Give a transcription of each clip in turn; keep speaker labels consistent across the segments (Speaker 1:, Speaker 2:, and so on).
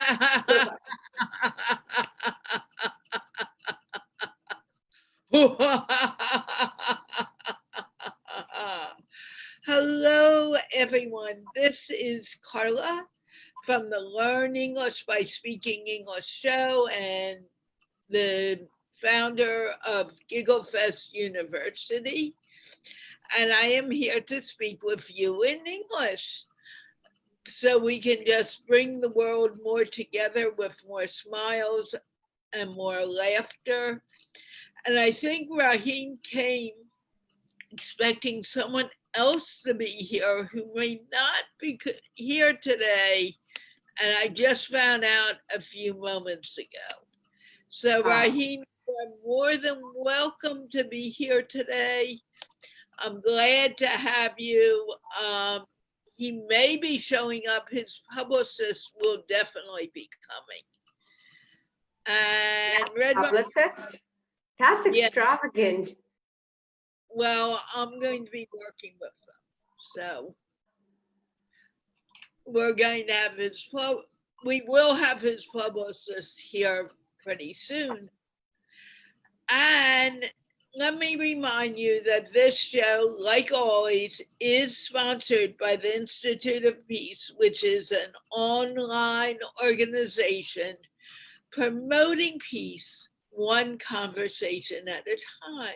Speaker 1: So sorry.
Speaker 2: Hello, everyone. This is Carla from the Learn English by Speaking English show and the founder of GiggleFest University. And I am here to speak with you in English so we can just bring the world more together with more smiles and more laughter. And I think Raheem came expecting someone else to be here who may not be here today. And I just found out a few moments ago. So,
Speaker 1: Oh,
Speaker 2: Raheem, you're more than welcome to be here today. I'm glad to have you. He may be showing up. His publicist will definitely be coming.
Speaker 1: yeah,
Speaker 2: And Red Ron,
Speaker 1: publicist? That's
Speaker 2: yeah,
Speaker 1: extravagant.
Speaker 2: well, I'm going to be working with them. So we're going to have we will have his publicist here pretty soon. And let me remind you that this show, like always, is sponsored by the Institute of Peace, which is an online organization promoting peace one conversation at a time.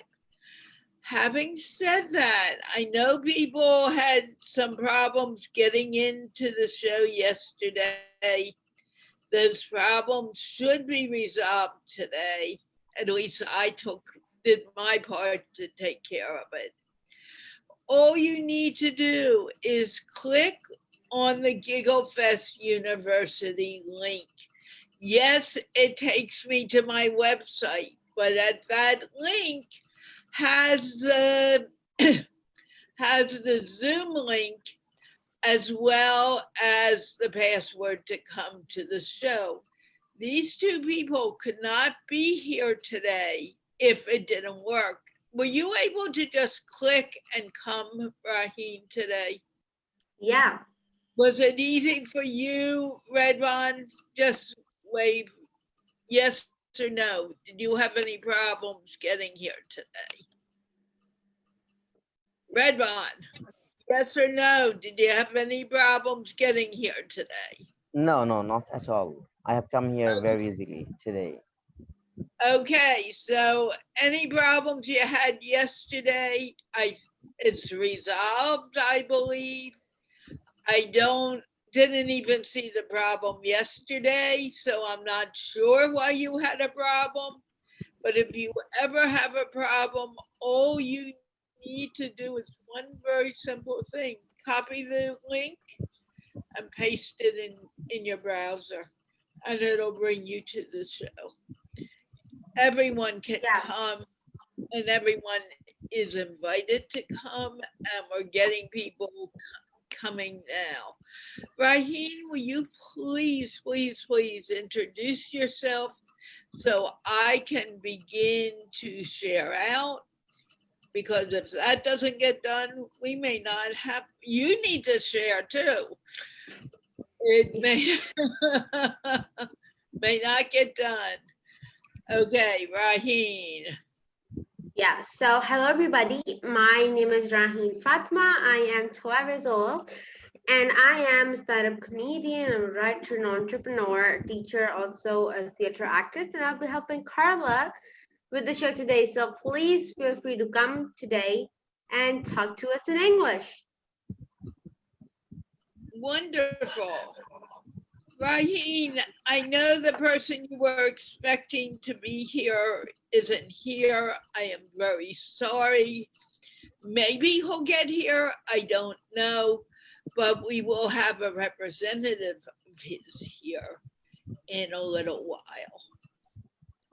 Speaker 2: Having said that, I know people had some problems getting into the show yesterday. Those problems should be resolved today. At least did my part to take care of it. All you need to do is click on the GiggleFest University link. Yes, it takes me to my website, but at that link has the has the Zoom link as well as the password to come to the show. These two people could not be here today if it didn't work. Were you able to just click and come, Raheem, today?
Speaker 1: Yeah.
Speaker 2: Was it easy for you, Redron? Just wave yes or no. Did you have any problems getting here today? Redron, yes or no? Did you have any problems getting here today?
Speaker 3: No, no, not at all. I have come here very easily today.
Speaker 2: Okay, so any problems you had yesterday, it's resolved, I believe. I don't didn't even see the problem yesterday, so I'm not sure why you had a problem. But if you ever have a problem, all you need to do is one very simple thing. Copy the link and paste it in your browser and it'll bring you to the show. Everyone can
Speaker 1: Yeah.
Speaker 2: come and everyone is invited to come and we're getting people coming now. Raheem, will you please introduce yourself so I can begin to share out? Because if that doesn't get done, we may not have, you need to share too. It may, may not get done. Okay, Raheem.
Speaker 1: Yeah. So, hello, everybody. My name is Raheen Fatma. I am 12 years old, and I am a startup comedian, a writer, an entrepreneur, teacher, also a theater actress, and I'll be helping Carla with the show today. So, please feel free to come today and talk to us in English.
Speaker 2: Wonderful. Raheem, I know the person you were expecting to be here isn't here. I am very sorry. Maybe he'll get here. I don't know. But we will have a representative of his here in a little while.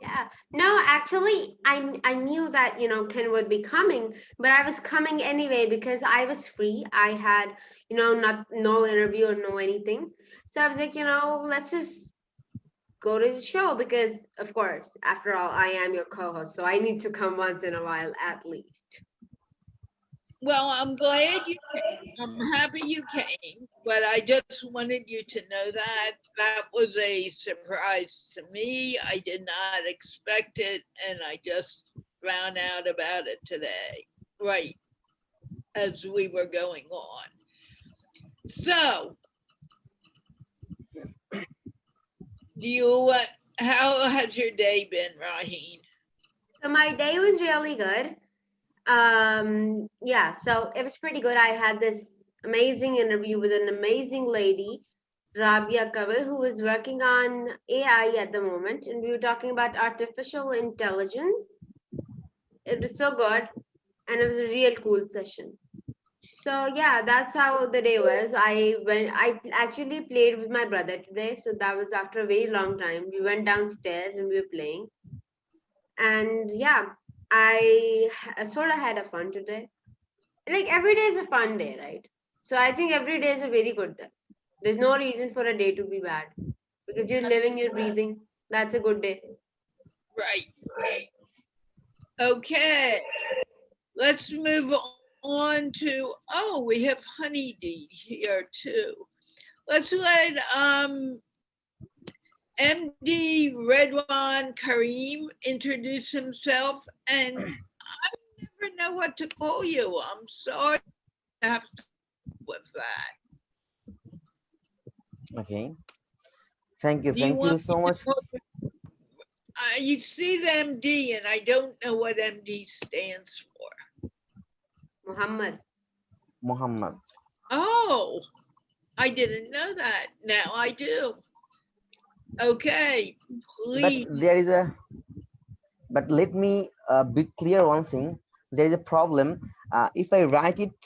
Speaker 1: Yeah. No, actually, I knew that, Ken would be coming, but I was coming anyway because I was free. I had, not no interview or no anything. So I was like, let's just go to the show because, of course, after all, I am your co-host, so I need to come once in a while at least.
Speaker 2: Well, I'm glad you came. I'm happy you came, but I just wanted you to know that that was a surprise to me. I did not expect it, and I just found out about it today, right as we were going on. So, do you? How has your day been, Raheen?
Speaker 1: So my day was really good. Yeah, so it was pretty good. I had this amazing interview with an amazing lady, Rabia Kawal, who was working on AI at the moment, and we were talking about artificial intelligence. It was so good, and it was a real cool session. So yeah, that's how the day was. I actually played with my brother today, so that was after a very long time. We went downstairs and we were playing, and yeah, sort of had a fun today. Like every day is a fun day, right? So I think every day is a very good day. There's no reason for a day to be bad because you're living, you're breathing. That's a good day.
Speaker 2: Right. Okay. Let's move on to. Oh, we have Honeydee here too. Let's let MD Redwan Kareem introduce himself, and I never know what to call you. I'm sorry to have to with that.
Speaker 3: Okay. Thank you.
Speaker 2: Do you
Speaker 3: Thank you
Speaker 2: want
Speaker 3: so
Speaker 2: me
Speaker 3: much.
Speaker 2: to? You see the MD, and I don't know what MD stands for.
Speaker 1: Muhammad.
Speaker 3: Muhammad.
Speaker 2: Oh, I didn't know that. Now I do. Okay,
Speaker 3: But
Speaker 2: please.
Speaker 3: there is a. But let me be clear one thing. There is a problem. If I write it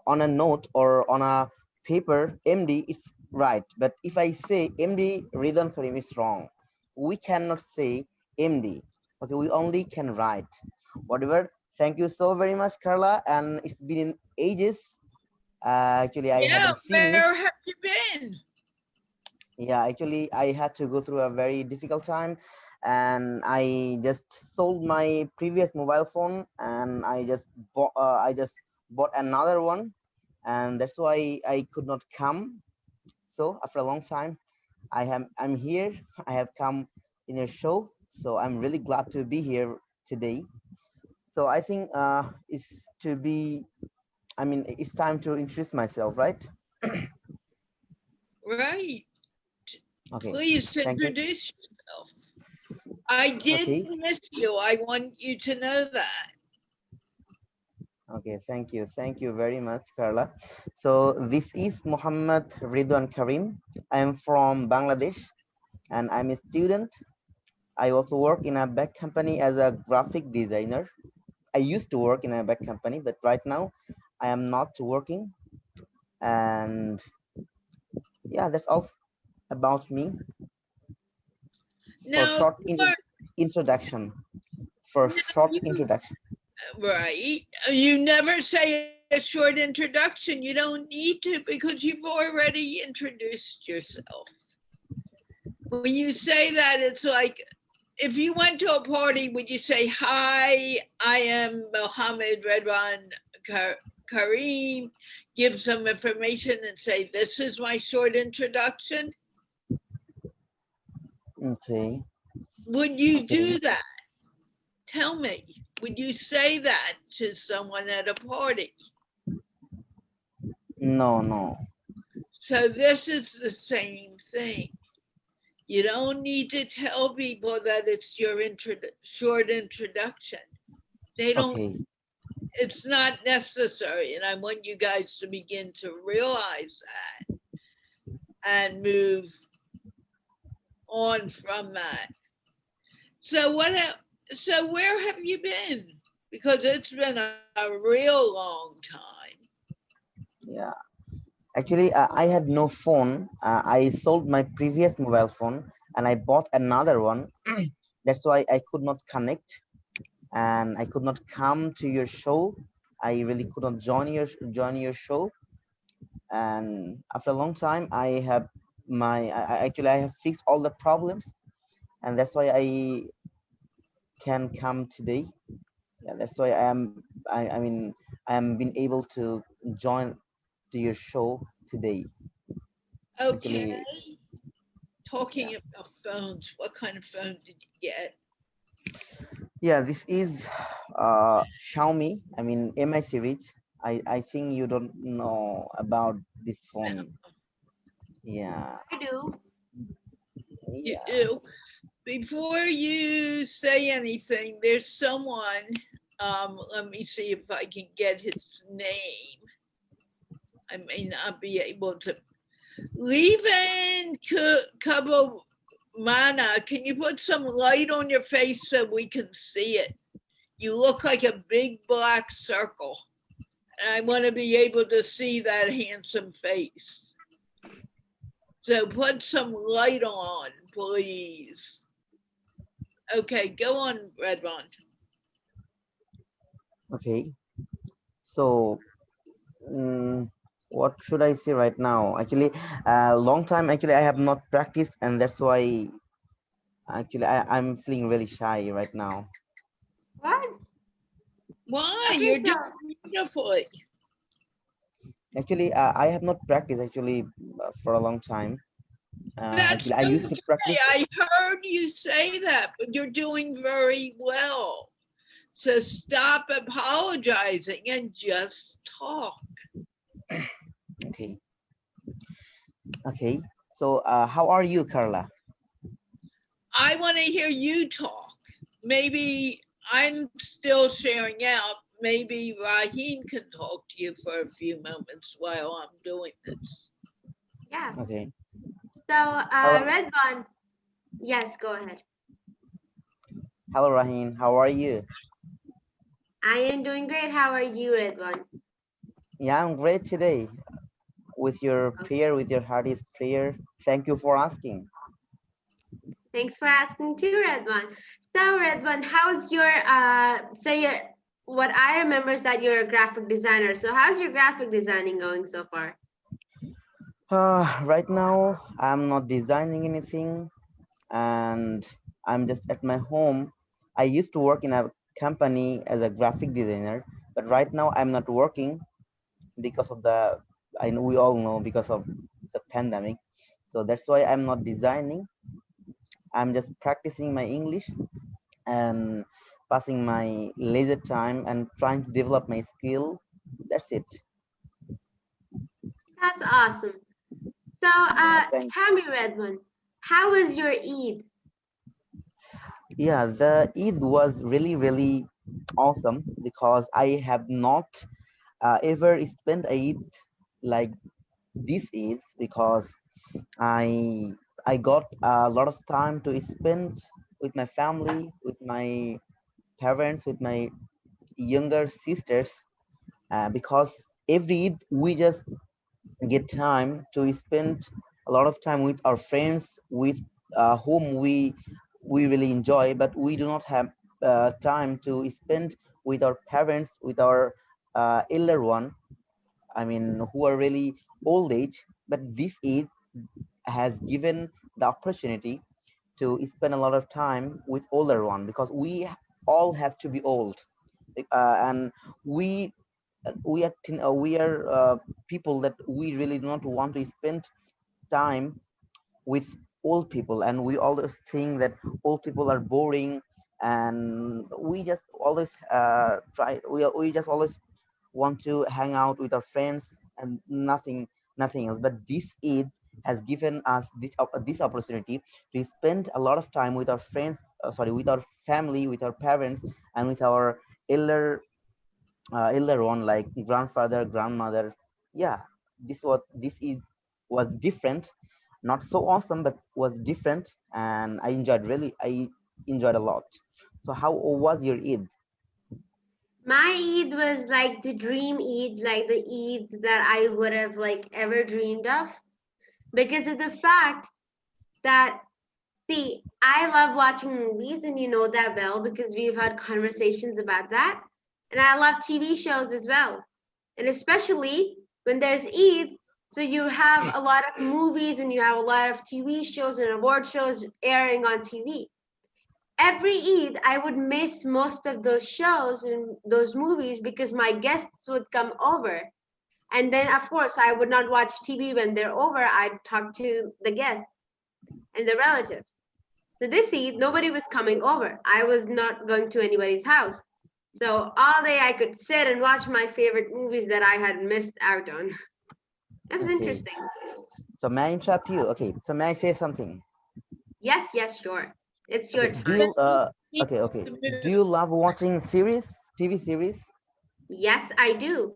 Speaker 3: on a note or on a paper, MD, it's right. But if I say MD Ridwan Karim, it's wrong. We cannot say MD. Okay, we only can write. Whatever. Thank you so very much, Carla. And it's been ages. Actually, I
Speaker 2: Yeah,
Speaker 3: haven't seen you.
Speaker 2: where have you been?
Speaker 3: Yeah, actually, I had to go through a very difficult time, and I just sold my previous mobile phone, and I just bought another one, and that's why I could not come. So after a long time, I'm here. I have come in your show, so I'm really glad to be here today. So I think it's to be. I mean, it's time to introduce myself, right?
Speaker 2: Right.
Speaker 3: Okay.
Speaker 2: Please
Speaker 3: Thank you.
Speaker 2: introduce yourself. I did
Speaker 3: Okay.
Speaker 2: miss you. I want you to know that.
Speaker 3: Okay, thank you. Thank you very much, Carla. So this is Muhammad Ridwan Karim. I am from Bangladesh and I'm a student. I also work in a back company as a graphic designer. I used to work in a back company, but right now I am not working. And yeah, that's all about me for
Speaker 2: Now,
Speaker 3: short introduction. For short introduction.
Speaker 2: right. You never say a short introduction. You don't need to because you've already introduced yourself. When you say that, it's like if you went to a party, would you say, "Hi, I am Mohammed Redwan Kareem," give some information and say, "This is my short introduction"?
Speaker 3: Okay.
Speaker 2: Would you
Speaker 3: Okay.
Speaker 2: do that? Tell me, would you say that to someone at a party?
Speaker 3: No, no.
Speaker 2: So this is the same thing. You don't need to tell people that it's your short introduction. They don't,
Speaker 3: Okay.
Speaker 2: it's not necessary. And I want you guys to begin to realize that and move on from that. So so where have you been? Because it's been a real long time.
Speaker 3: Yeah. Actually, I had no phone. I sold my previous mobile phone and I bought another one. That's why I could not connect and I could not come to your show. I really could not join your show. And after a long time, I have fixed all the problems, and that's why I can come today. Yeah, that's why I am. I mean, I am been able to join to your show today.
Speaker 2: Okay,
Speaker 3: Actually,
Speaker 2: talking about phones, what kind of phone did you get?
Speaker 3: yeah, this is Xiaomi. I mean, MI series. I think you don't know about this phone. Yeah,
Speaker 1: I do.
Speaker 2: You
Speaker 3: yeah.
Speaker 2: do. Before you say anything, there's someone, let me see if I can get his name. I may not be able to. Leven Kabomana, can you put some light on your face so we can see it? You look like a big black circle. And I want to be able to see that handsome face. So put some light on, please. Okay, go on, Redmond.
Speaker 3: Okay. So, what should I say right now? Actually, long time actually I have not practiced, and that's why actually I'm feeling really shy right now.
Speaker 1: What?
Speaker 2: Why?
Speaker 1: Okay,
Speaker 2: You're
Speaker 1: so
Speaker 2: doing beautifully.
Speaker 3: Actually, I have not practiced actually for a long time.
Speaker 2: That's
Speaker 3: Actually, I used to
Speaker 2: okay.
Speaker 3: practice.
Speaker 2: I heard you say that, but you're doing very well. So stop apologizing and just talk.
Speaker 3: Okay. Okay. So, how are you, Carla?
Speaker 2: I want to hear you talk. Maybe I'm still sharing out. Maybe Rahim can talk to you for a few moments while I'm doing this.
Speaker 1: yeah.
Speaker 3: Okay.
Speaker 1: So
Speaker 3: Hello.
Speaker 1: Red Bond. Yes, go ahead.
Speaker 3: Hello, Raheen. How are you?
Speaker 1: I am doing great. How are you, Red Bond?
Speaker 3: Yeah, I'm great today. With your prayer, with your heartiest prayer. Thank you for asking.
Speaker 1: Thanks for asking too, Red Bond. So Red Bond, how's your so your what I remember is that you're a graphic designer. So how's your graphic designing going so far?
Speaker 3: Right now, I'm not designing anything, and I'm just at my home. I used to work in a company as a graphic designer, but right now I'm not working because of the, I know we all know, because of the pandemic. So that's why I'm not designing. I'm just practicing my English and passing my leisure time and trying to develop my skill. That's it.
Speaker 1: That's awesome. So
Speaker 3: Yeah, thank.
Speaker 1: tell me, Red Bond, how was your Eid?
Speaker 3: Yeah, the Eid was really, really awesome because I have not ever spent Eid like this Eid, because I I got a lot of time to spend with my family, with my parents, with my younger sisters, because every Eid we just get time to spend a lot of time with our friends, with whom we really enjoy, but we do not have time to spend with our parents, with our elder one, I mean, who are really old age. But this Eid has given the opportunity to spend a lot of time with older one, because we all have to be old, and we we are people that we really do not want to spend time with old people, and we always think that old people are boring, and we just always we just always want to hang out with our friends and nothing else. But this Eid has given us this opportunity to spend a lot of time with our friends, sorry, with our family, with our parents, and with our elder elder one, like grandfather, grandmother. Yeah, this is was different, not so awesome, but was different, and I enjoyed a lot. So how was your Eid?
Speaker 1: My Eid was like the dream Eid, like the Eid that I would have like ever dreamed of, because of the fact that, see, I love watching movies, and you know that well because we've had conversations about that. And I love TV shows as well. And especially when there's Eid, so you have a lot of movies and you have a lot of TV shows and award shows airing on TV. every Eid, I would miss most of those shows and those movies because my guests would come over. And then, of course, I would not watch TV when they're over. I'd talk to the guests and the relatives. So this Eid, nobody was coming over. I was not going to anybody's house. So all day I could sit and watch my favorite movies that I had missed out on. It was
Speaker 3: Okay.
Speaker 1: interesting.
Speaker 3: So may I interrupt you? Okay. So may I say something?
Speaker 1: Yes, yes, sure. It's your
Speaker 3: Okay.
Speaker 1: time.
Speaker 3: Okay. Do you love watching series, TV series?
Speaker 1: Yes, I do.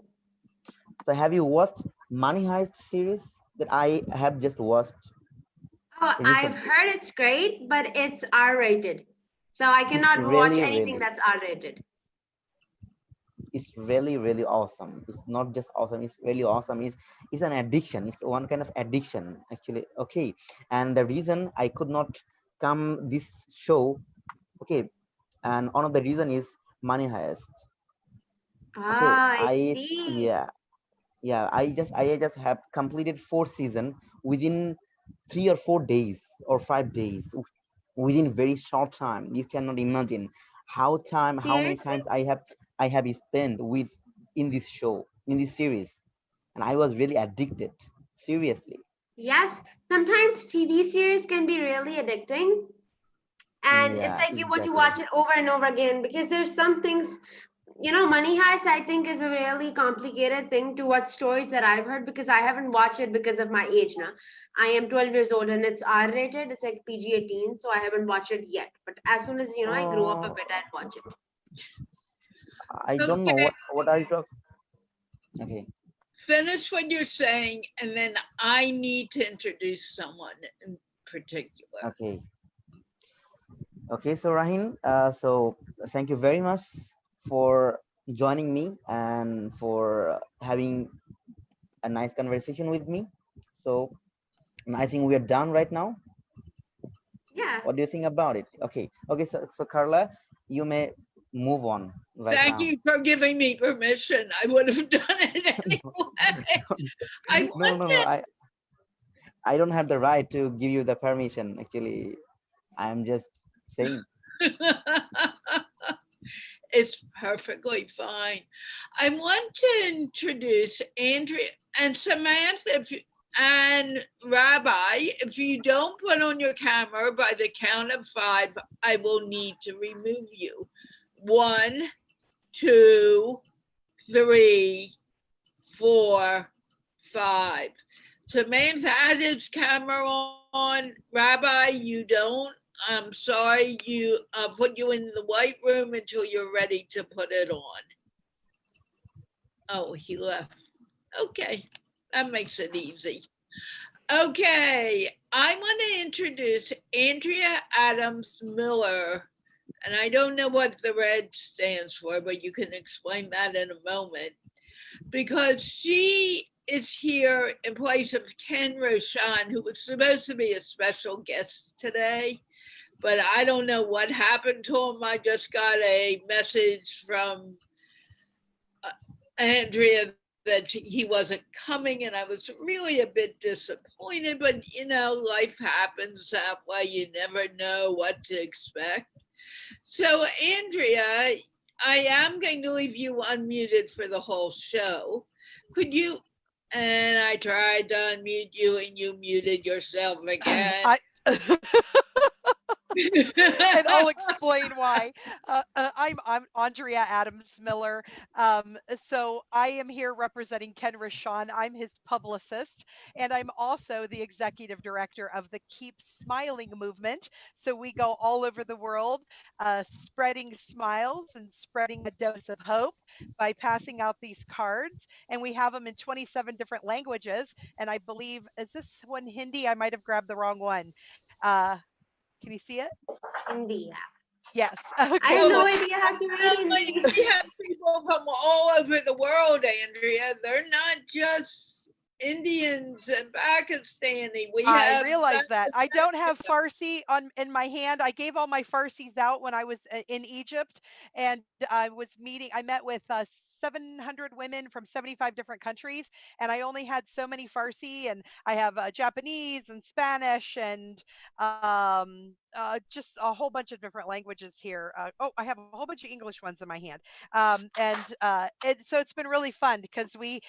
Speaker 3: So have you watched Money Heist series that I have just watched
Speaker 1: Oh, I've
Speaker 3: recently?
Speaker 1: heard it's great, but it's R-rated. So I
Speaker 3: It's
Speaker 1: cannot watch
Speaker 3: really,
Speaker 1: anything
Speaker 3: really,
Speaker 1: that's R-rated.
Speaker 3: it's really, really awesome. It's not just awesome, it's really awesome. It's an addiction. It's one kind of addiction, actually. Okay. And the reason I could not come this show, okay, and one of the reason is Money Heist. Okay.
Speaker 1: Ah, I see.
Speaker 3: Yeah, I just have completed 4 season within 3 or 4 days or 5 days, within very short time. You cannot imagine how many
Speaker 1: Seriously?
Speaker 3: times I have spent with in this show, in this series, and I was really addicted, seriously.
Speaker 1: Yes, sometimes TV series can be really addicting. And it's
Speaker 3: Yeah,
Speaker 1: like you want to
Speaker 3: exactly.
Speaker 1: watch it over and over again because there's some things, Money Heist, I think, is a really complicated thing to watch stories that I've heard because I haven't watched it because of my age now. I am 12 years old and it's R rated, it's like PG 18, so I haven't watched it yet. But as soon as, I grow up a
Speaker 3: uh,
Speaker 1: bit, I'll watch it.
Speaker 3: I don't know
Speaker 2: Okay,
Speaker 3: what are you talking. Okay.
Speaker 2: finish what you're saying, and then I need to introduce someone in particular.
Speaker 3: Okay. Okay, so Rahin, so thank you very much for joining me and for having a nice conversation with me. So I think we are done right now.
Speaker 1: Yeah.
Speaker 3: What do you think about it? Okay, so Carla, you may move on right
Speaker 2: Thank
Speaker 3: now.
Speaker 2: you for giving me permission. I would have done it anyway. I
Speaker 3: No,
Speaker 2: want
Speaker 3: no, no. I don't have the right to give you the permission. Actually, I'm just saying.
Speaker 2: It's perfectly fine. I want to introduce Andrea and Samantha and Rabbi. If you don't put on your camera by the count of 5, I will need to remove you. 1, 2, 3, 4, 5. Samantha had his camera on. Rabbi, you don't. I'm sorry, I'll put you in the white room until you're ready to put it on. Oh, he left. Okay, that makes it easy. Okay, I want to introduce Andrea Adams Miller. And I don't know what the red stands for, but you can explain that in a moment. Because she is here in place of Ken Rochon, who was supposed to be a special guest today, but I don't know what happened to him. I just got a message from Andrea that he wasn't coming, and I was really a bit disappointed, but life happens that way. You never know what to expect. So, Andrea, I am going to leave you unmuted for the whole show. Could you? And I tried to unmute you, and you muted yourself again.
Speaker 4: I and I'll explain why. I'm Andrea Adams Miller. So I am here representing Ken Rochon. I'm his publicist, and I'm also the executive director of the Keep Smiling movement. So we go all over the world, spreading smiles and spreading a dose of hope by passing out these cards. And we have them in 27 different languages. And I believe, is this one Hindi? I might have grabbed the wrong one. Can you see it?
Speaker 1: India.
Speaker 4: Yes.
Speaker 1: I
Speaker 4: Okay.
Speaker 1: have no
Speaker 4: Cool.
Speaker 1: idea how to read Hindi.
Speaker 2: We have people from all over the world, Andrea. They're not just Indians and Pakistani. We
Speaker 4: I
Speaker 2: have
Speaker 4: realize that. I don't have Farsi in my hand. I gave all my Farsis out when I was in Egypt, and I met with 700 women from 75 different countries, and I only had so many Farsi, and I have Japanese and Spanish and just a whole bunch of different languages here. Oh, I have a whole bunch of English ones in my hand. So it's been really fun because we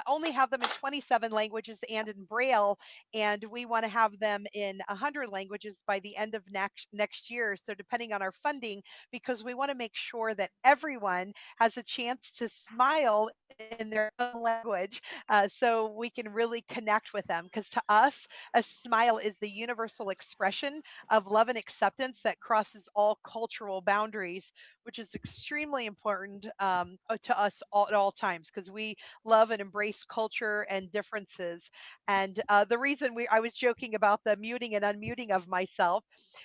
Speaker 4: only have them in 27 languages and in Braille, and we want to have them in 100 languages by the end of next year. So depending on our funding, because we want to make sure that everyone has a chance to smile in their own language, so we can really connect with them. Because to us, a smile is the universal expression of love and acceptance that crosses all cultural boundaries, which is extremely important to us all, at all times, because we love and embrace culture and differences. And the reason I was joking about the muting and unmuting of myself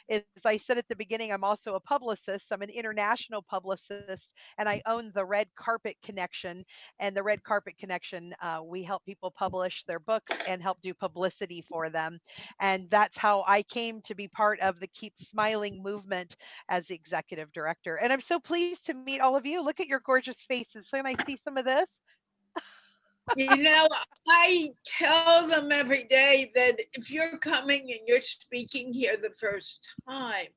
Speaker 4: is, I said at the beginning, I'm also a publicist. I'm an international publicist, and I own the Red Carpet Connection. And the Red Carpet Connection, we help people publish their books and help do publicity for them. And that's how I came to be part of the Keep Smiling movement as the executive director. And I'm so pleased to meet all of you. Look at your gorgeous faces. Can I see some of this?
Speaker 2: You know, I tell them every day that if you're coming and you're speaking here the first time,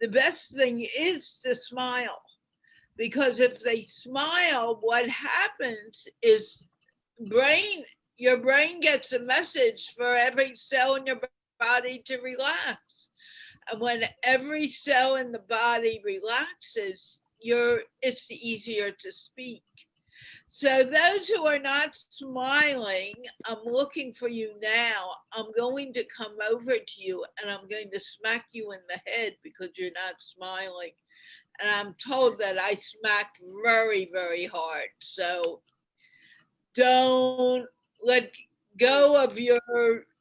Speaker 2: the best thing is to smile. Because if they smile, what happens is your brain gets a message for every cell in your body to relax. And when every cell in the body relaxes, it's easier to speak. So those who are not smiling, I'm looking for you now. I'm going to come over to you and I'm going to smack you in the head because you're not smiling. And I'm told that I smack very, very hard. So don't let go of your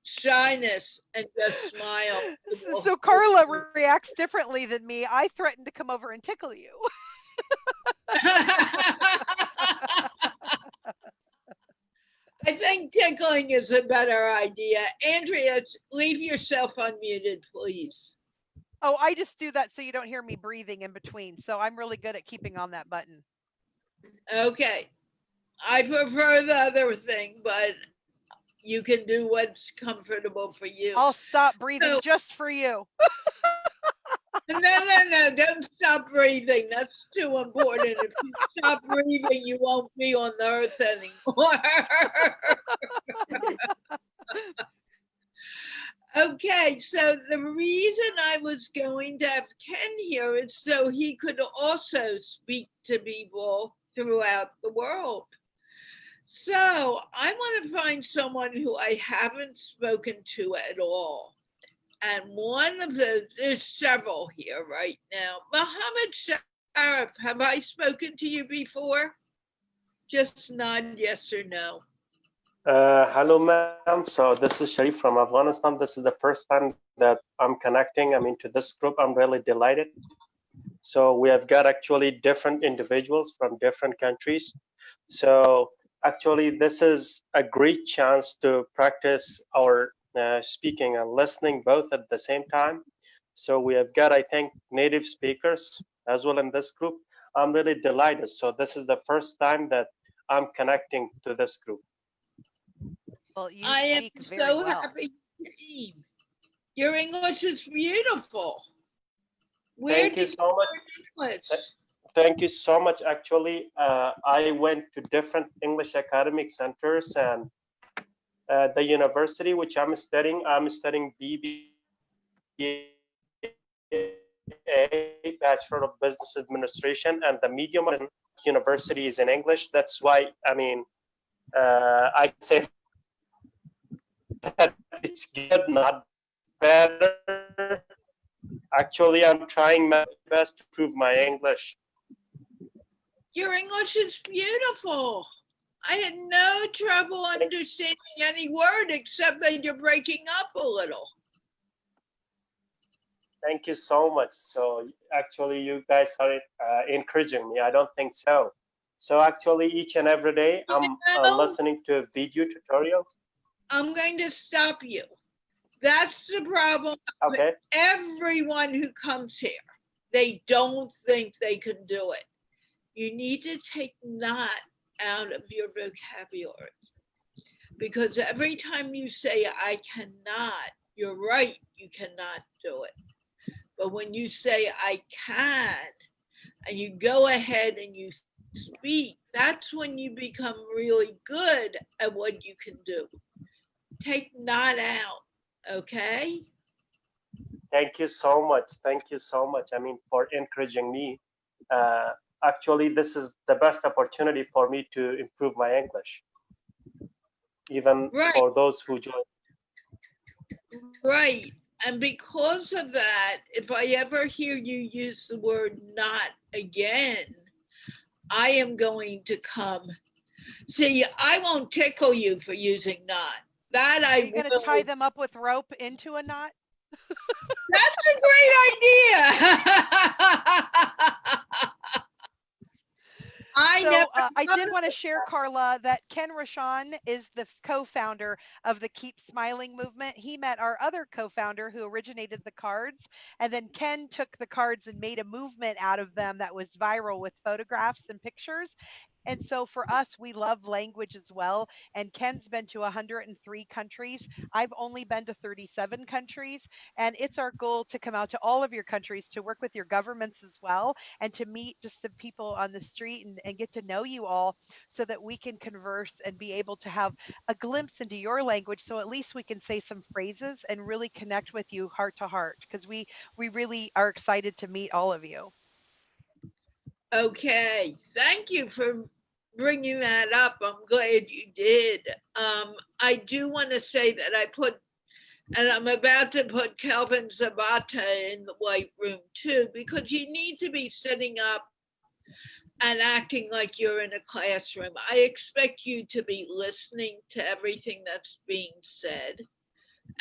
Speaker 2: shyness and just smile.
Speaker 4: So Carla reacts differently than me. I threatened to come over and tickle you.
Speaker 2: I think tickling is a better idea. Andrea, leave yourself unmuted, please.
Speaker 4: Oh, I just do that so you don't hear me breathing in between. So I'm really good at keeping on that button.
Speaker 2: Okay. I prefer the other thing, but you can do what's comfortable for you.
Speaker 4: I'll stop breathing just for you.
Speaker 2: No, don't stop breathing. That's too important. If you stop breathing, you won't be on the earth anymore. Okay, so the reason I was going to have Ken here is so he could also speak to people throughout the world. So I want to find someone who I haven't spoken to at all. And one of those, there's several here right now. Mohammed Sharif, have I spoken to you before? Just nod yes or no.
Speaker 5: Hello, ma'am. So this is Sharif from Afghanistan. This is the first time that I'm connecting, to this group. I'm really delighted. So we have got actually different individuals from different countries. So actually, this is a great chance to practice our speaking and listening both at the same time. So we have got, I think, native speakers as well in this group. I'm really delighted. So this is the first time that I'm connecting to this group.
Speaker 4: Well, you
Speaker 2: I am
Speaker 4: speak very
Speaker 2: so
Speaker 4: well.
Speaker 2: happy you came. Your English is beautiful.
Speaker 5: Thank you so much. Thank you so much. Actually, I went to different English academic centers and the university which I'm studying BBA, Bachelor of Business Administration, and the medium of university is in English. That's why, I say that it's good, not better. Actually, I'm trying my best to prove my English.
Speaker 2: Your English is beautiful. I had no trouble understanding any word except that you're breaking up a little.
Speaker 5: Thank you so much. So actually, you guys are encouraging me. I don't think so. So actually, each and every day, I'm listening to video tutorials.
Speaker 2: I'm going to stop you. That's the problem.
Speaker 5: Okay.
Speaker 2: With everyone who comes here, they don't think they can do it. You need to take not out of your vocabulary, because every time you say I cannot, you're right, you cannot do it. But when you say I can, and you go ahead and you speak, that's when you become really good at what you can do. Take not out, okay?
Speaker 5: Thank you so much. Thank you so much. I mean, for encouraging me. Uh, Actually, this is the best opportunity for me to improve my English, even
Speaker 2: Right,
Speaker 5: for those who join.
Speaker 2: right. And because of that, if I ever hear you use the word not again, I am going to come. See, I won't tickle you for using not. That
Speaker 4: Are
Speaker 2: I
Speaker 4: you going to tie
Speaker 2: will.
Speaker 4: them up with rope into a knot?
Speaker 2: That's a great idea. I never.
Speaker 4: I did want to share, Carla, that Ken Rochon is the co-founder of the Keep Smiling movement. He met our other co-founder who originated the cards, and then Ken took the cards and made a movement out of them that was viral with photographs and pictures. And so for us, we love language as well. And Ken's been to 103 countries. I've only been to 37 countries. And it's our goal to come out to all of your countries, to work with your governments as well, and to meet just the people on the street and get to know you all so that we can converse and be able to have a glimpse into your language. So at least we can say some phrases and really connect with you heart to heart, because we really are excited to meet all of you.
Speaker 2: Okay, thank you for bringing that up. I'm glad you did. I do want to say that I put, and I'm about to put Kelvin Zabata in the white room too, because you need to be sitting up and acting like you're in a classroom. I expect you to be listening to everything that's being said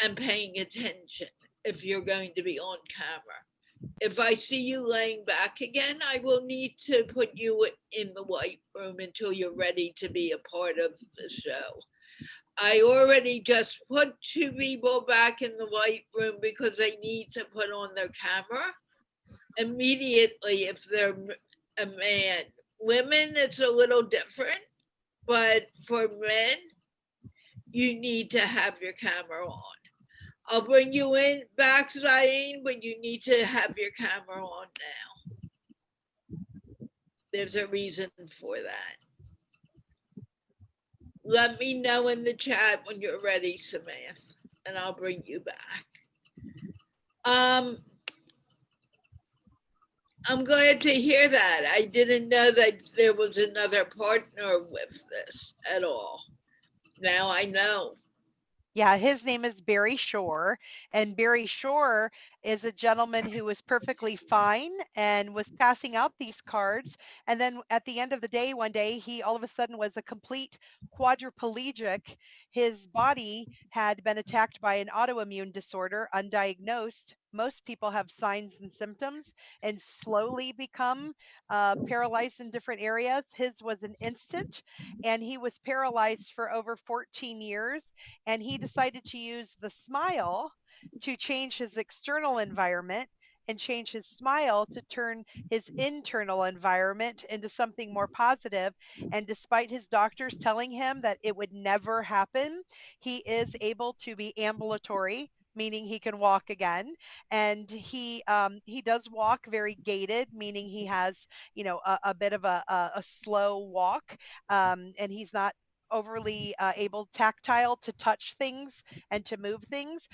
Speaker 2: and paying attention if you're going to be on camera. If I see you laying back again, I will need to put you in the white room until you're ready to be a part of the show. I already just put 2 people back in the white room because they need to put on their camera immediately if they're a man. Women, it's a little different, but for men, you need to have your camera on. I'll bring you in back, Zayn, but you need to have your camera on now. There's a reason for that. Let me know in the chat when you're ready, Samantha, and I'll bring you back. I'm glad to hear that. I didn't know that there was another partner with this at all. Now I know.
Speaker 4: Yeah, his name is Barry Shore, and Barry Shore is a gentleman who was perfectly fine and was passing out these cards. And then at the end of the day, one day, he all of a sudden was a complete quadriplegic. His body had been attacked by an autoimmune disorder, undiagnosed. Most people have signs and symptoms and slowly become paralyzed in different areas. His was an instant, and he was paralyzed for over 14 years. And he decided to use the smile to change his external environment and change his smile to turn his internal environment into something more positive. And despite his doctors telling him that it would never happen, he is able to be ambulatory, meaning he can walk again, and he does walk very gated, meaning he has a bit of a slow walk, and he's not overly able tactile to touch things and to move things,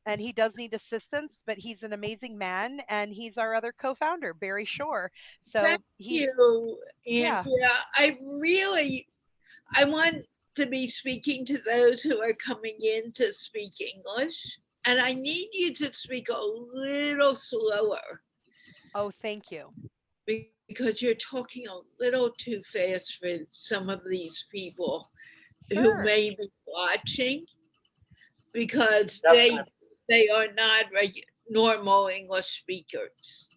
Speaker 4: and he does need assistance, but he's an amazing man, and he's our other co-founder, Barry Shore. So
Speaker 2: Thank
Speaker 4: he's
Speaker 2: you,
Speaker 4: yeah.
Speaker 2: Andrea. I want to be speaking to those who are coming in to speak English, and I need you to speak a little slower
Speaker 4: Oh, thank you.
Speaker 2: because you're talking a little too fast for some of these people who
Speaker 4: Sure.
Speaker 2: may be watching, because
Speaker 5: Definitely.
Speaker 2: they are not normal English speakers.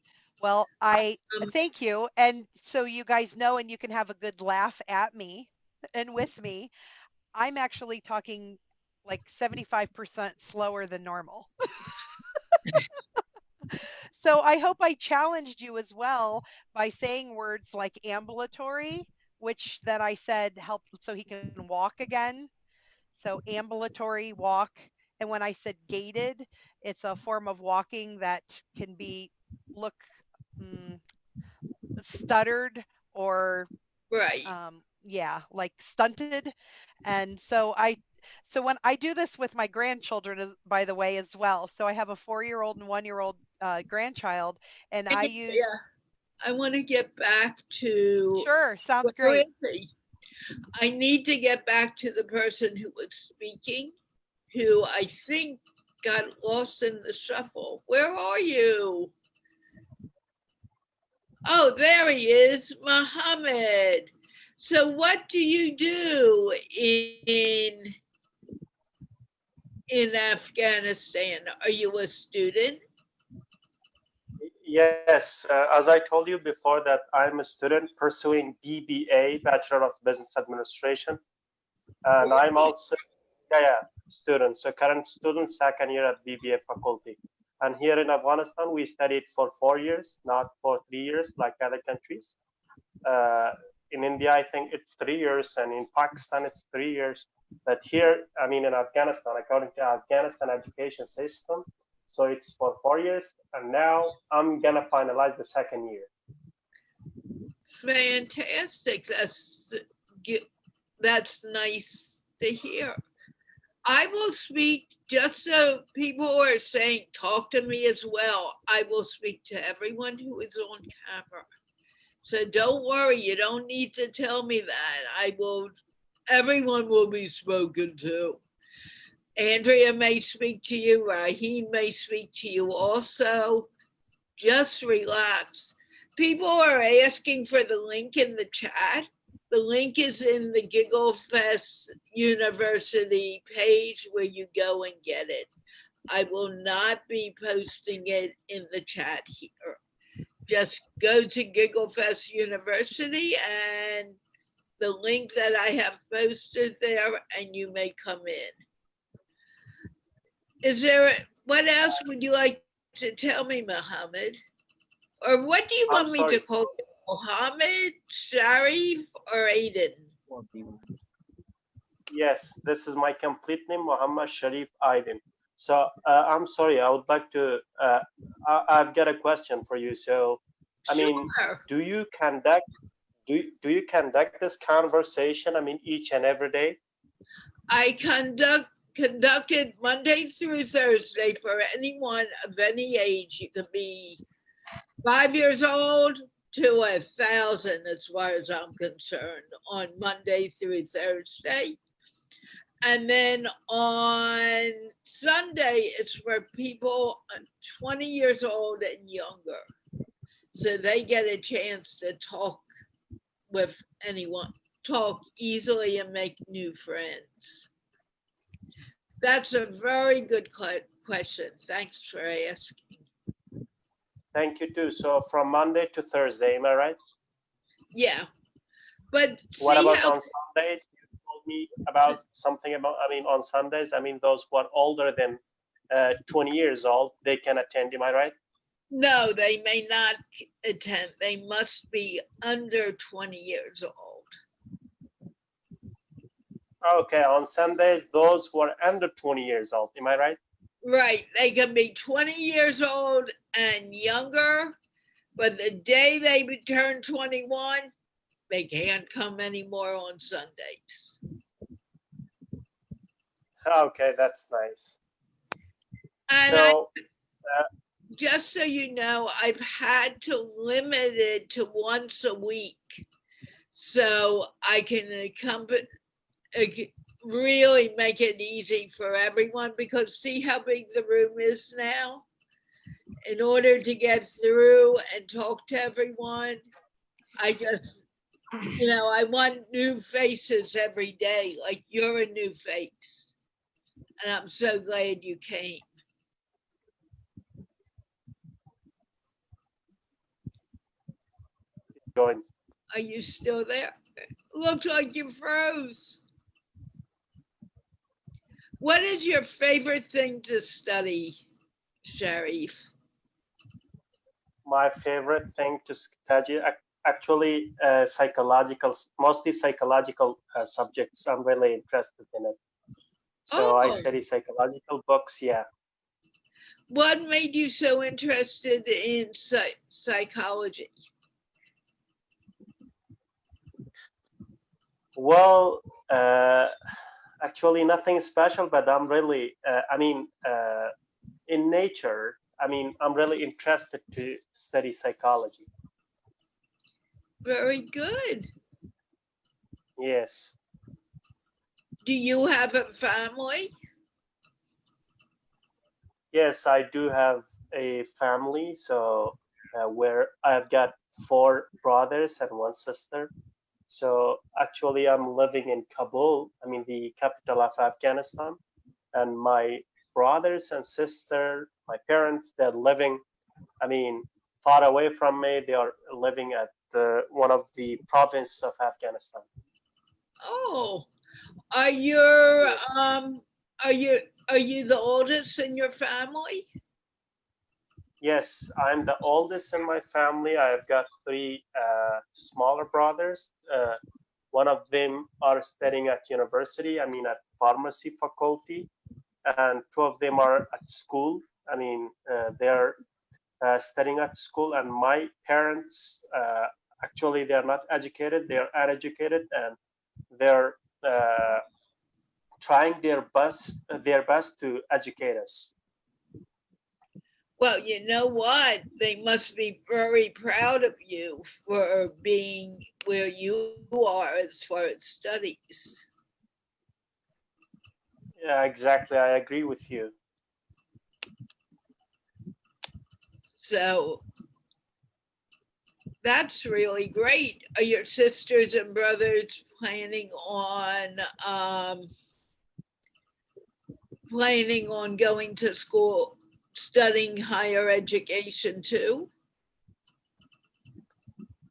Speaker 4: Well, I thank you. And so you guys know, and you can have a good laugh at me and with me, I'm actually talking like 75% slower than normal. So I hope I challenged you as well by saying words like ambulatory, which then I said help so he can walk again. So ambulatory walk. And when I said gated, it's a form of walking that can be look stuttered or
Speaker 2: Right.
Speaker 4: yeah, like stunted. And so when I do this with my grandchildren, by the way, as well. So I have a 4-year-old and 1-year-old grandchild, and I use.
Speaker 2: Yeah, I want to get back to.
Speaker 4: Sure, sounds
Speaker 2: where
Speaker 4: great.
Speaker 2: is he? I need to get back to the person who was speaking, who I think got lost in the shuffle. Where are you? Oh, there he is, Muhammad. So what do you do in Afghanistan? Are you a student?
Speaker 5: Yes, as I told you before that I'm a student pursuing BBA, Bachelor of Business Administration. And I'm also, student. So current student, second year at BBA faculty. And here in Afghanistan, we studied for 4 years, not for 3 years like other countries. In India, I think it's 3 years, and in Pakistan, it's 3 years. But here, I mean, in Afghanistan, according to Afghanistan education system, so it's for 4 years, and now I'm gonna finalize the second year.
Speaker 2: Fantastic. That's nice to hear. I will speak, just so people who are saying, talk to me as well. I will speak to everyone who is on camera. So don't worry, you don't need to tell me that. Everyone will be spoken to. Andrea may speak to you, Raheem may speak to you also. Just relax. People are asking for the link in the chat. The link is in the GiggleFest University page where you go and get it. I will not be posting it in the chat here. Just go to GiggleFest University and the link that I have posted there, and you may come in. What else would you like to tell me, Muhammad? Or what do you want me to call you? Mohammed, Sharif, or Aiden?
Speaker 5: Yes, this is my complete name, Muhammad Sharif Aiden. So I'm sorry, I would like to, I've got a question for you. So, I mean, do you conduct this conversation, I mean, each and every day?
Speaker 2: I conducted Monday through Thursday for anyone of any age. You can be 5 years old to 1,000 as far as I'm concerned, on Monday through Thursday. And then on Sunday, it's for people 20 years old and younger. So they get a chance to talk with anyone, talk easily and make new friends. That's a very good question. Thanks for asking.
Speaker 5: Thank you too. So from Monday to Thursday, am I right?
Speaker 2: Yeah. But
Speaker 5: what about on Sundays? You told me about something about, I mean, on Sundays, I mean, those who are older than 20 years old, they can attend, am I right?
Speaker 2: No, they may not attend. They must be under 20 years old.
Speaker 5: Okay, on Sundays, those who are under 20 years old, am I right?
Speaker 2: Right, they can be 20 years old and younger, but the day they turn 21, they can't come anymore on Sundays.
Speaker 5: Okay, that's nice.
Speaker 2: And so, just so you know, I've had to limit it to once a week so I can really make it easy for everyone, because see how big the room is now? In order to get through and talk to everyone, I just, I want new faces every day, like you're a new face. And I'm so glad you came.
Speaker 5: Join.
Speaker 2: Are you still there? Looks like you froze. What is your favorite thing to study, Sharif?
Speaker 5: My favorite thing to study, actually, mostly psychological subjects. I'm really interested in it. So I study psychological books, yeah.
Speaker 2: what made you so interested in psychology?
Speaker 5: Well, actually nothing special, but I'm really, in nature, I'm really interested to study psychology.
Speaker 2: Very good.
Speaker 5: Yes.
Speaker 2: Do you have a family?
Speaker 5: Yes, I do have a family. So where I've got 4 brothers and 1 sister. So actually I'm living in Kabul, the capital of Afghanistan. And my brothers and sister, my parents, they're living, far away from me. They are living at one of the provinces of Afghanistan.
Speaker 2: Oh, are your
Speaker 5: Yes.
Speaker 2: are you the oldest in your family?
Speaker 5: Yes, I'm the oldest in my family. I've got 3 smaller brothers. One of them are studying at university, at pharmacy faculty, and 2 of them are at school. They're studying at school, and my parents, actually, they're not educated, they're uneducated, and they're trying their best to educate us.
Speaker 2: Well, you know what? They must be very proud of you for being where you are as far as studies.
Speaker 5: Yeah, exactly. I agree with you.
Speaker 2: So that's really great. Are your sisters and brothers planning on going to school, studying higher education too?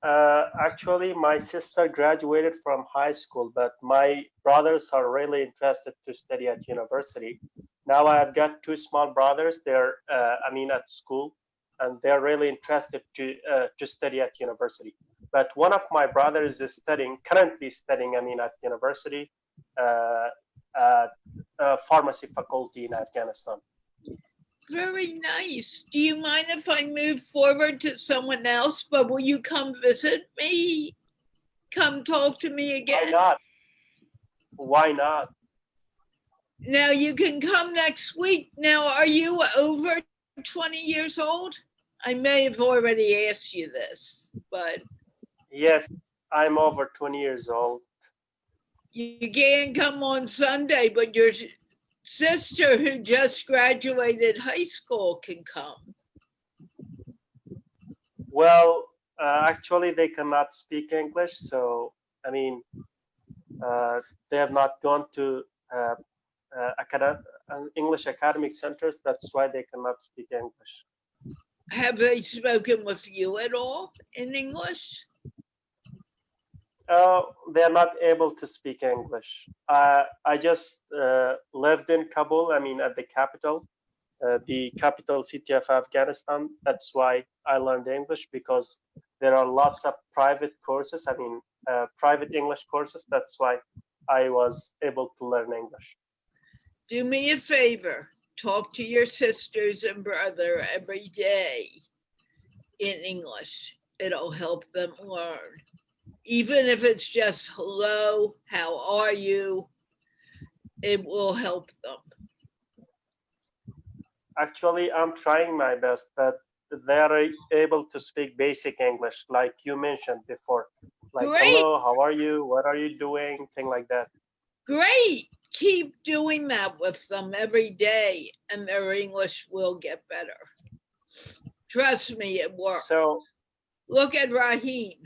Speaker 5: Actually, my sister graduated from high school, but my brothers are really interested to study at university. Now I've got 2 small brothers. They're, at school, and they're really interested to study at university. But one of my brothers is currently studying, at university, at pharmacy faculty in Afghanistan.
Speaker 2: Very nice. Do you mind if I move forward to someone else? But will you come visit me? Come talk to me
Speaker 5: Why
Speaker 2: again?
Speaker 5: not? Why not?
Speaker 2: Now you can come next week. Now, are you over 20 years old? I may have already asked you this, but
Speaker 5: Yes, I'm over 20 years old.
Speaker 2: you can't come on Sunday, but your sister who just graduated high school can come.
Speaker 5: Well, actually, they cannot speak English, so they have not gone to English academic centers. That's why they cannot speak English.
Speaker 2: Have they spoken with you at all in English?
Speaker 5: They are not able to speak English. I just lived in Kabul, at the capital, the capital city of Afghanistan. That's why I learned English, because there are lots of private courses, private English courses. That's why I was able to learn English.
Speaker 2: Do me a favor, talk to your sisters and brother every day in English. It'll help them learn. Even if it's just hello, how are you? It will help them.
Speaker 5: Actually, I'm trying my best, but they're able to speak basic English, like you mentioned before. Like,
Speaker 2: Great.
Speaker 5: hello, how are you? What are you doing? Thing like that.
Speaker 2: Great. Keep doing that with them every day, and their English will get better. Trust me, it works.
Speaker 5: So,
Speaker 2: look at Raheen.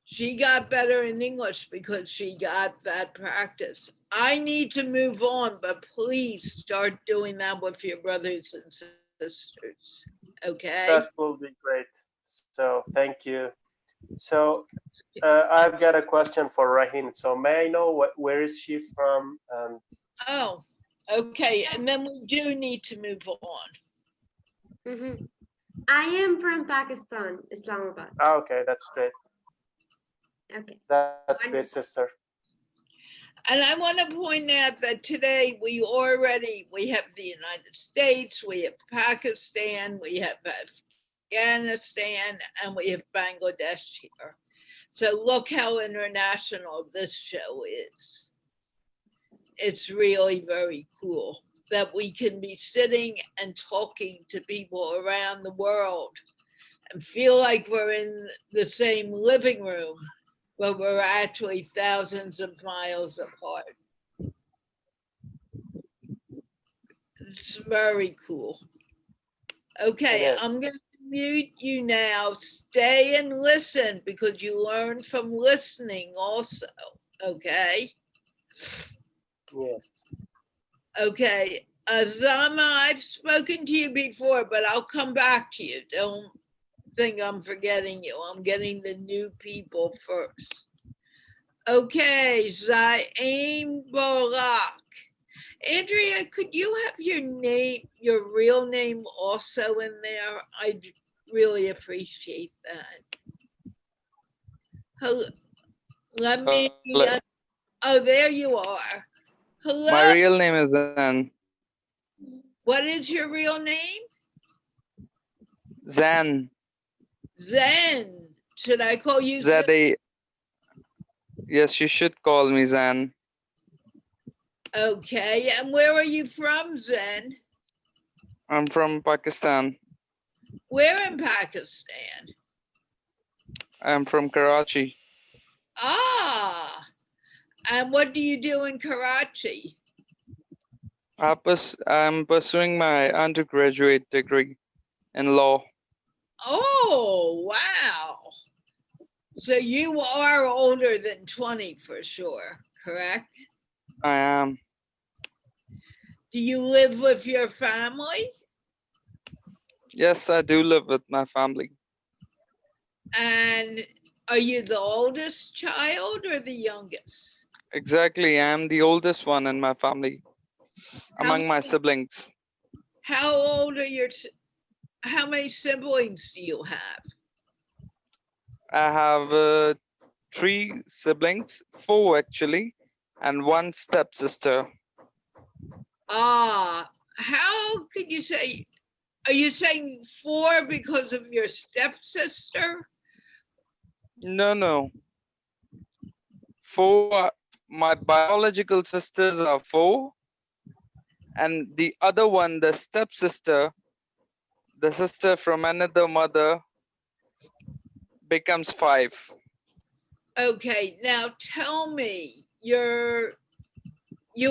Speaker 2: She got better in English because she got that practice. I need to move on, but please start doing that with your brothers and sisters. Okay?
Speaker 5: that will be great. So, thank you. So, I've got a question for Raheen. So, may I know where is she from?
Speaker 2: Oh, okay. And then we do need to move on.
Speaker 1: Mm-hmm. I am from Pakistan, Islamabad.
Speaker 5: Okay, that's great.
Speaker 1: Okay.
Speaker 5: That's great, sister.
Speaker 2: And I want to point out that today we have the United States, we have Pakistan, we have Afghanistan, and we have Bangladesh here. So look how international this show is. It's really very cool that we can be sitting and talking to people around the world and feel like we're in the same living room, but we're actually thousands of miles apart. It's very cool. Okay,
Speaker 5: Yes.
Speaker 2: I'm going to mute you now. Stay and listen because you learn from listening also. Okay.
Speaker 5: Yes.
Speaker 2: Okay. Azama, I've spoken to you before, but I'll come back to you. Don't think I'm forgetting you. I'm getting the new people first. Okay, Zaim Barak. Andrea, could you have your real name also in there? I'd really appreciate that. Hello, let me, oh, there you are. Hello.
Speaker 6: My real name is Zan.
Speaker 2: What is your real name?
Speaker 6: Zan.
Speaker 2: Zen. Should I call you Zen?
Speaker 6: Z-A. Yes, you should call me Zan.
Speaker 2: Okay, and where are you from, Zen?
Speaker 6: I'm from Pakistan.
Speaker 2: Where in Pakistan?
Speaker 6: I'm from Karachi.
Speaker 2: Ah, and what do you do in Karachi?
Speaker 6: I'm pursuing my undergraduate degree in law.
Speaker 2: Oh, wow. So you are older than 20 for sure, correct?
Speaker 6: I am.
Speaker 2: Do you live with your family?
Speaker 6: Yes, I do live with my family.
Speaker 2: And are you the oldest child or the youngest?
Speaker 6: Exactly, I'm the oldest one in my family, among my siblings.
Speaker 2: How old are how many siblings do you have?
Speaker 6: I have 3 siblings, 4 actually, and 1 stepsister.
Speaker 2: Ah, how could you say, are you saying 4 because of your stepsister?
Speaker 6: No. 4, my biological sisters are 4, and the other one, the stepsister, the sister from another mother, becomes 5.
Speaker 2: Okay, now tell me, you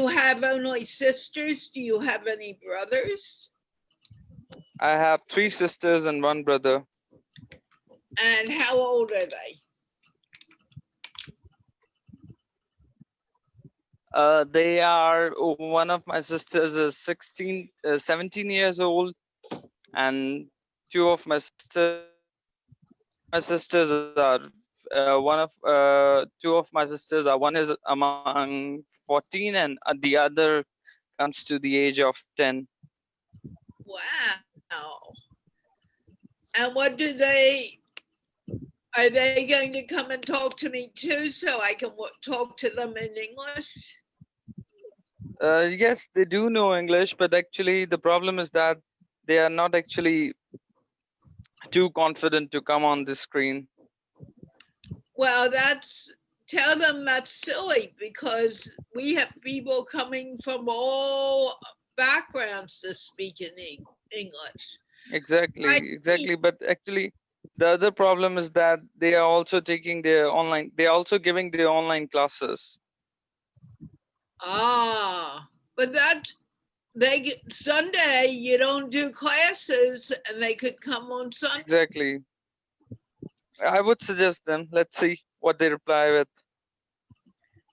Speaker 2: have only sisters? Do you have any brothers?
Speaker 6: I have 3 sisters and 1 brother.
Speaker 2: And how old are they?
Speaker 6: They are, one of my sisters is 17 years old, and 2 of my sisters are, 2 of my sisters are, one is among 14 and the other comes to the age of 10.
Speaker 2: Wow. And what do are they going to come and talk to me too so I can talk to them in English?
Speaker 6: Yes, they do know English, but actually the problem is that they are not actually too confident to come on the screen.
Speaker 2: Well, tell them that's silly because we have people coming from all backgrounds to speak in English.
Speaker 6: Exactly. But actually, the other problem is that they are also taking their online. They are also giving their online classes.
Speaker 2: Ah, but Sunday you don't do classes, and they could come on Sunday.
Speaker 6: Exactly. I would suggest them. Let's see what they reply with.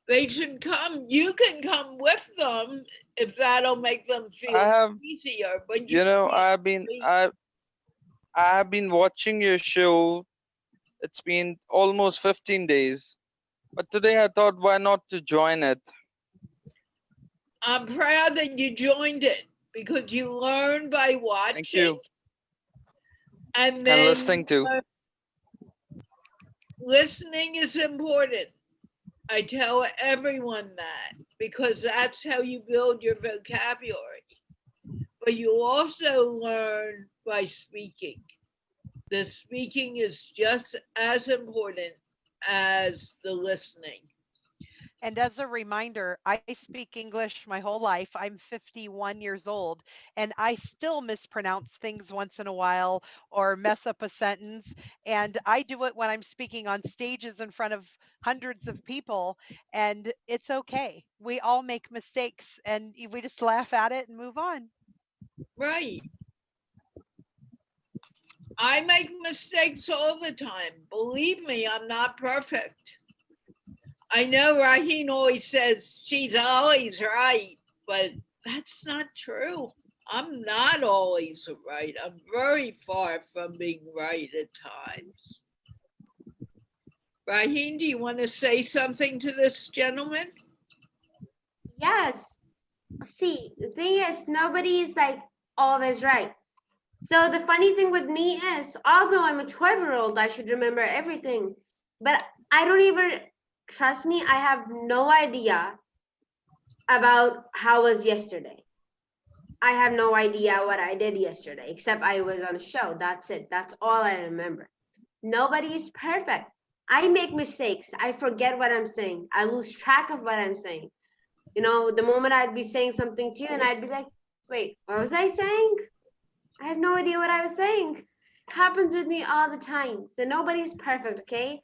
Speaker 2: They should come. You can come with them if that'll make them feel easier. But
Speaker 6: I've been watching your show. It's been almost 15 days, but today I thought, why not to join it?
Speaker 2: I'm proud that you joined it because you learn by watching.
Speaker 6: Thank you.
Speaker 2: And then
Speaker 6: listening too.
Speaker 2: Listening is important. I tell everyone that because that's how you build your vocabulary. But you also learn by speaking. The speaking is just as important as the listening.
Speaker 4: And as a reminder, I speak English my whole life. I'm 51 years old, and I still mispronounce things once in a while or mess up a sentence. And I do it when I'm speaking on stages in front of hundreds of people, and it's okay. We all make mistakes, and we just laugh at it and move on.
Speaker 2: Right. I make mistakes all the time. Believe me, I'm not perfect. I know Raheen always says she's always right, but that's not true. I'm not always right. I'm very far from being right at times. Raheen, do you want to say something to this gentleman?
Speaker 1: Yes. See, the thing is, nobody is like always right. So the funny thing with me is, although I'm a 12-year-old, I should remember everything. But I don't even, trust me, I have no idea about how was yesterday. I have no idea what I did yesterday, except I was on a show. That's it. That's all I remember. Nobody is perfect. I make mistakes. I forget what I'm saying. I lose track of what I'm saying. You know, the moment I'd be saying something to you and I'd be like, wait, what was I saying? I have no idea what I was saying. It happens with me all the time. So nobody's perfect, okay?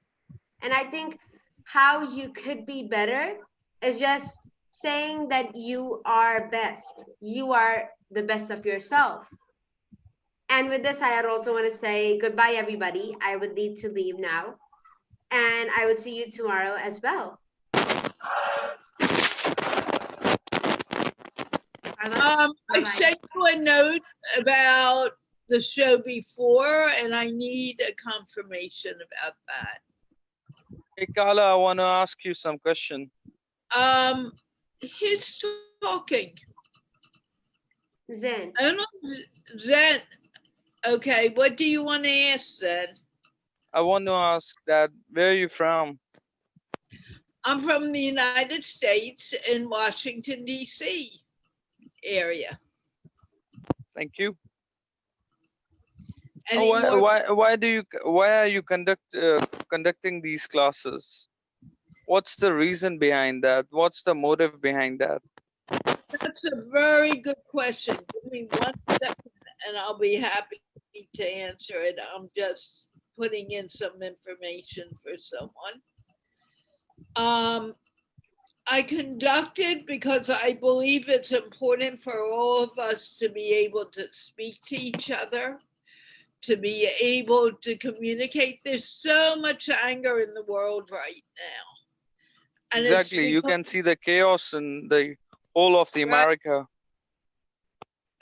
Speaker 1: And I think how you could be better is just saying that you are best. You are the best of yourself. And with this, I also want to say goodbye, everybody. I would need to leave now. And I would see you tomorrow as well.
Speaker 2: I
Speaker 1: Bye-bye.
Speaker 2: sent you a note about the show before, and I need a confirmation about that.
Speaker 6: Hey, Carla, I want to ask you some question.
Speaker 2: He's talking.
Speaker 1: Zen.
Speaker 2: I don't know, Zen. Okay, what do you want to ask, Zen?
Speaker 6: I want to ask that where are you from?
Speaker 2: I'm from the United States in Washington, D.C. area.
Speaker 6: Thank you.
Speaker 2: Any
Speaker 6: Oh,
Speaker 2: more-
Speaker 6: why are you conducting these classes? What's the reason behind that? What's the motive behind that?
Speaker 2: That's a very good question. Give me 1 second and I'll be happy to answer it. I'm just putting in some information for someone. I conducted because I believe it's important for all of us to be able to speak to each other, to be able to communicate. There's so much anger in the world right now. And it's
Speaker 6: Exactly. You
Speaker 2: because-
Speaker 6: can see the chaos in the whole of the
Speaker 2: Right.
Speaker 6: America.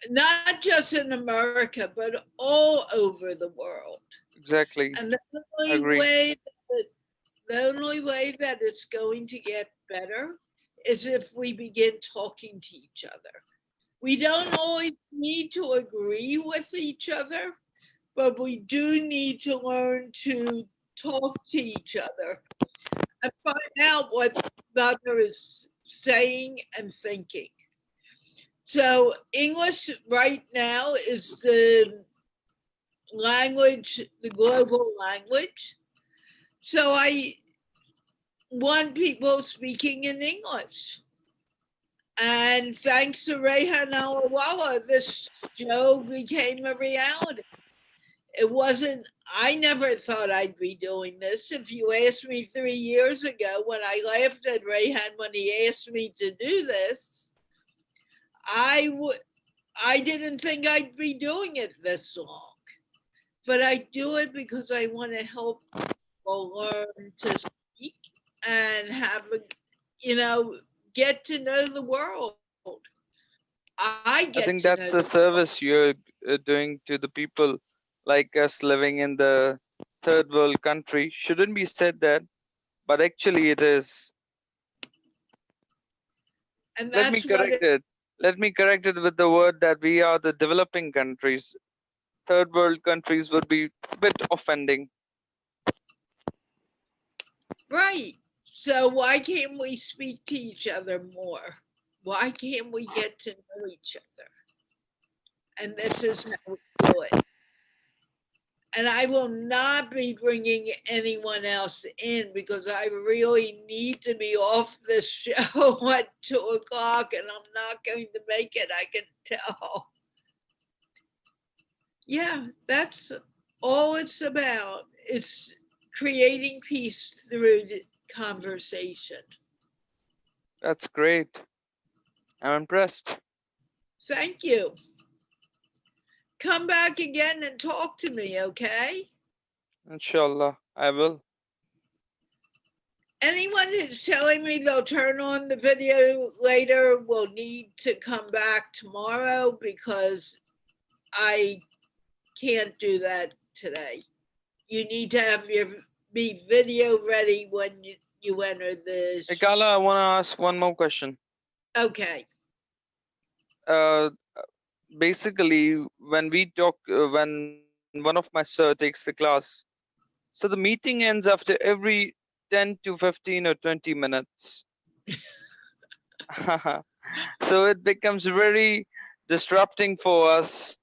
Speaker 2: not just in America, but all over the world.
Speaker 6: Exactly.
Speaker 2: And the
Speaker 6: Agree.
Speaker 2: only way that it's going to get better is if we begin talking to each other. We don't always need to agree with each other, but we do need to learn to talk to each other and find out what the other is saying and thinking. So English right now is the language, the global language. So I want people speaking in English. And thanks to Rehan Alawala, this show became a reality. It wasn't, I never thought I'd be doing this. If you asked me 3 years ago when I laughed at Rehan when he asked me to do this, I didn't think I'd be doing it this long. But I do it because I want to help people learn to speak and have get to know the world. I
Speaker 6: think that's the service you're doing to the people like us living in the third world country. Shouldn't be said that, but actually it is.
Speaker 2: And
Speaker 6: Let me
Speaker 2: that's what
Speaker 6: correct it. Let me correct it with the word that we are the developing countries. Third world countries would be a bit offending.
Speaker 2: right. So why can't we speak to each other more? Why can't we get to know each other? And this is how we do it. And I will not be bringing anyone else in because I really need to be off this show at 2 o'clock and I'm not going to make it, I can tell. Yeah, that's all it's about. It's creating peace through the conversation.
Speaker 6: That's great. I'm impressed.
Speaker 2: Thank you. Come back again and talk to me, okay?
Speaker 6: Inshallah, I will.
Speaker 2: Anyone who's telling me they'll turn on the video later will need to come back tomorrow because I can't do that today. You need to have your video ready when you enter the.
Speaker 6: Hey, Carla, I want to ask one more question.
Speaker 2: Okay.
Speaker 6: Basically, when we talk, when one of my sir takes the class, so the meeting ends after every 10 to 15 or 20 minutes. So it becomes very disrupting for us.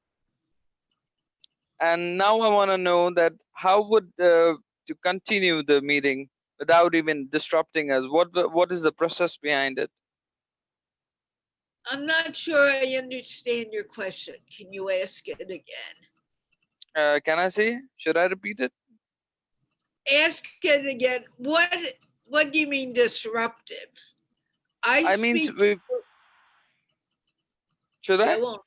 Speaker 6: And now I want to know that how would to continue the meeting without even disrupting us? What is the process behind it?
Speaker 2: I'm not sure I understand your question. Can you ask it again?
Speaker 6: Can I say? Should I repeat it?
Speaker 2: Ask it again. What do you mean disruptive?
Speaker 6: I mean, should I?
Speaker 2: Go on.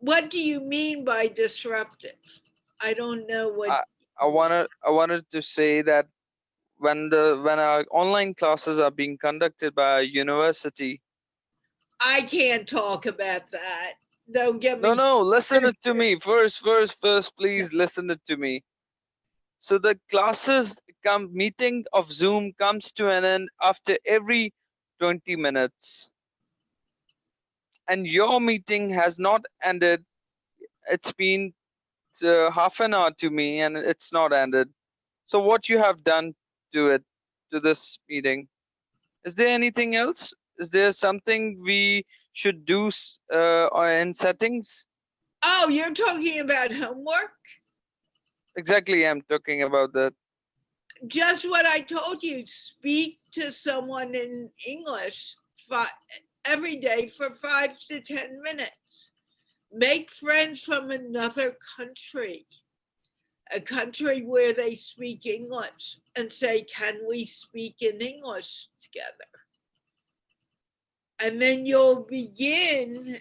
Speaker 2: What do you mean by disruptive? I don't know what.
Speaker 6: I wanted to say that when our online classes are being conducted by a university.
Speaker 2: I can't talk about that. Don't get me.
Speaker 6: No, listen it to me. First, please listen it to me. So the classes meeting of Zoom comes to an end after every 20 minutes. And your meeting has not ended. It's been half an hour to me and it's not ended. So what you have done to this meeting? Is there anything else? Is there something we should do in settings?
Speaker 2: Oh, you're talking about homework?
Speaker 6: Exactly, I'm talking about that.
Speaker 2: Just what I told you, speak to someone in English every day for 5 to 10 minutes. Make friends from another country, a country where they speak English, and say, can we speak in English together? And then you'll begin